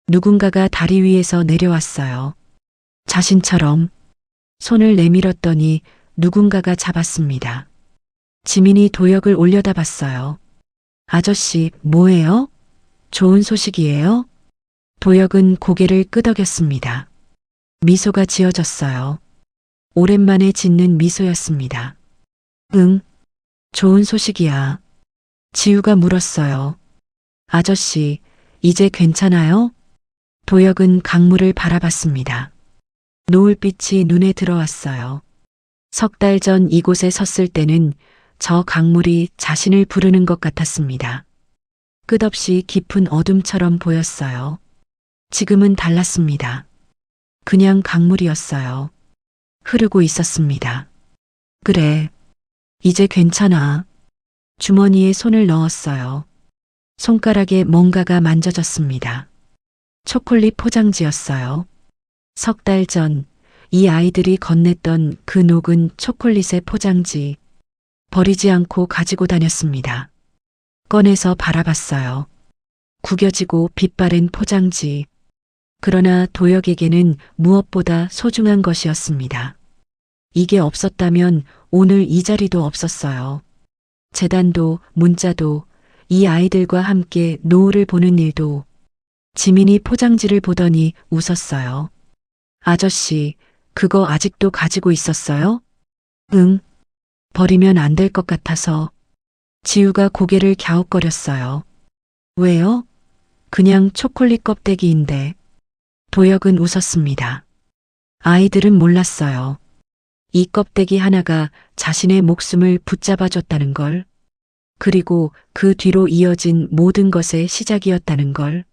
누군가가 다리 위에서 내려왔어요. 자신처럼 손을 내밀었더니 누군가가 잡았습니다. 지민이 도혁을 올려다봤어요. 아저씨, 뭐예요? 좋은 소식이에요? 도혁은 고개를 끄덕였습니다. 미소가 지어졌어요. 오랜만에 짓는 미소였습니다. 응, 좋은 소식이야. 지우가 물었어요. 아저씨, 이제 괜찮아요? 도혁은 강물을 바라봤습니다. 노을빛이 눈에 들어왔어요. 석 달 전 이곳에 섰을 때는 저 강물이 자신을 부르는 것 같았습니다. 끝없이 깊은 어둠처럼 보였어요. 지금은 달랐습니다. 그냥 강물이었어요. 흐르고 있었습니다. 그래, 이제 괜찮아. 주머니에 손을 넣었어요. 손가락에 뭔가가 만져졌습니다. 초콜릿 포장지였어요. 석 달 전 이 아이들이 건넸던 그 녹은 초콜릿의 포장지. 버리지 않고 가지고 다녔습니다. 꺼내서 바라봤어요. 구겨지고 빛바랜 포장지. 그러나 도혁에게는 무엇보다 소중한 것이었습니다. 이게 없었다면 오늘 이 자리도 없었어요. 재단도, 문자도, 이 아이들과 함께 노을을 보는 일도. 지민이 포장지를 보더니 웃었어요. 아저씨, 그거 아직도 가지고 있었어요? 응. 버리면 안 될 것 같아서. 지우가 고개를 갸웃거렸어요. 왜요? 그냥 초콜릿 껍데기인데. 도혁은 웃었습니다. 아이들은 몰랐어요. 이 껍데기 하나가 자신의 목숨을 붙잡아줬다는 걸. 그리고 그 뒤로 이어진 모든 것의 시작이었다는 걸.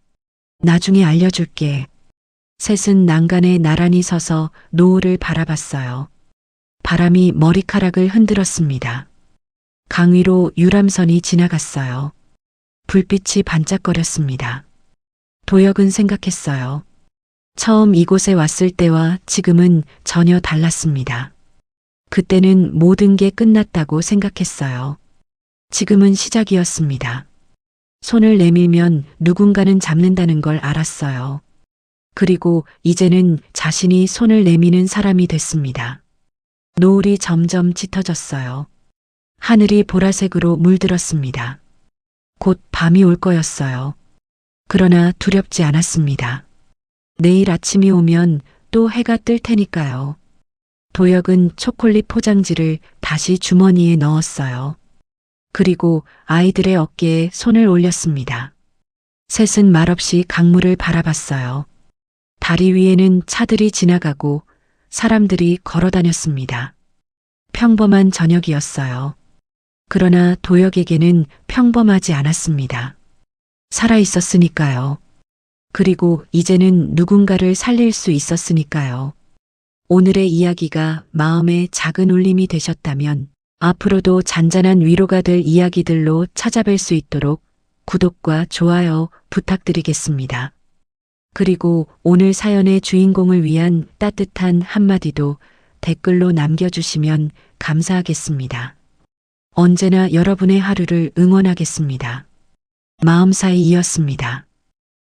나중에 알려줄게. 셋은 난간에 나란히 서서 노을을 바라봤어요. 바람이 머리카락을 흔들었습니다. 강 위로 유람선이 지나갔어요. 불빛이 반짝거렸습니다. 도혁은 생각했어요. 처음 이곳에 왔을 때와 지금은 전혀 달랐습니다. 그때는 모든 게 끝났다고 생각했어요. 지금은 시작이었습니다. 손을 내밀면 누군가는 잡는다는 걸 알았어요. 그리고 이제는 자신이 손을 내미는 사람이 됐습니다. 노을이 점점 짙어졌어요. 하늘이 보라색으로 물들었습니다. 곧 밤이 올 거였어요. 그러나 두렵지 않았습니다. 내일 아침이 오면 또 해가 뜰 테니까요. 도혁은 초콜릿 포장지를 다시 주머니에 넣었어요. 그리고 아이들의 어깨에 손을 올렸습니다. 셋은 말없이 강물을 바라봤어요. 다리 위에는 차들이 지나가고 사람들이 걸어 다녔습니다. 평범한 저녁이었어요. 그러나 도혁에게는 평범하지 않았습니다. 살아 있었으니까요. 그리고 이제는 누군가를 살릴 수 있었으니까요. 오늘의 이야기가 마음에 작은 울림이 되셨다면 앞으로도 잔잔한 위로가 될 이야기들로 찾아뵐 수 있도록 구독과 좋아요 부탁드리겠습니다. 그리고 오늘 사연의 주인공을 위한 따뜻한 한마디도 댓글로 남겨주시면 감사하겠습니다. 언제나 여러분의 하루를 응원하겠습니다. 마음사이이었습니다.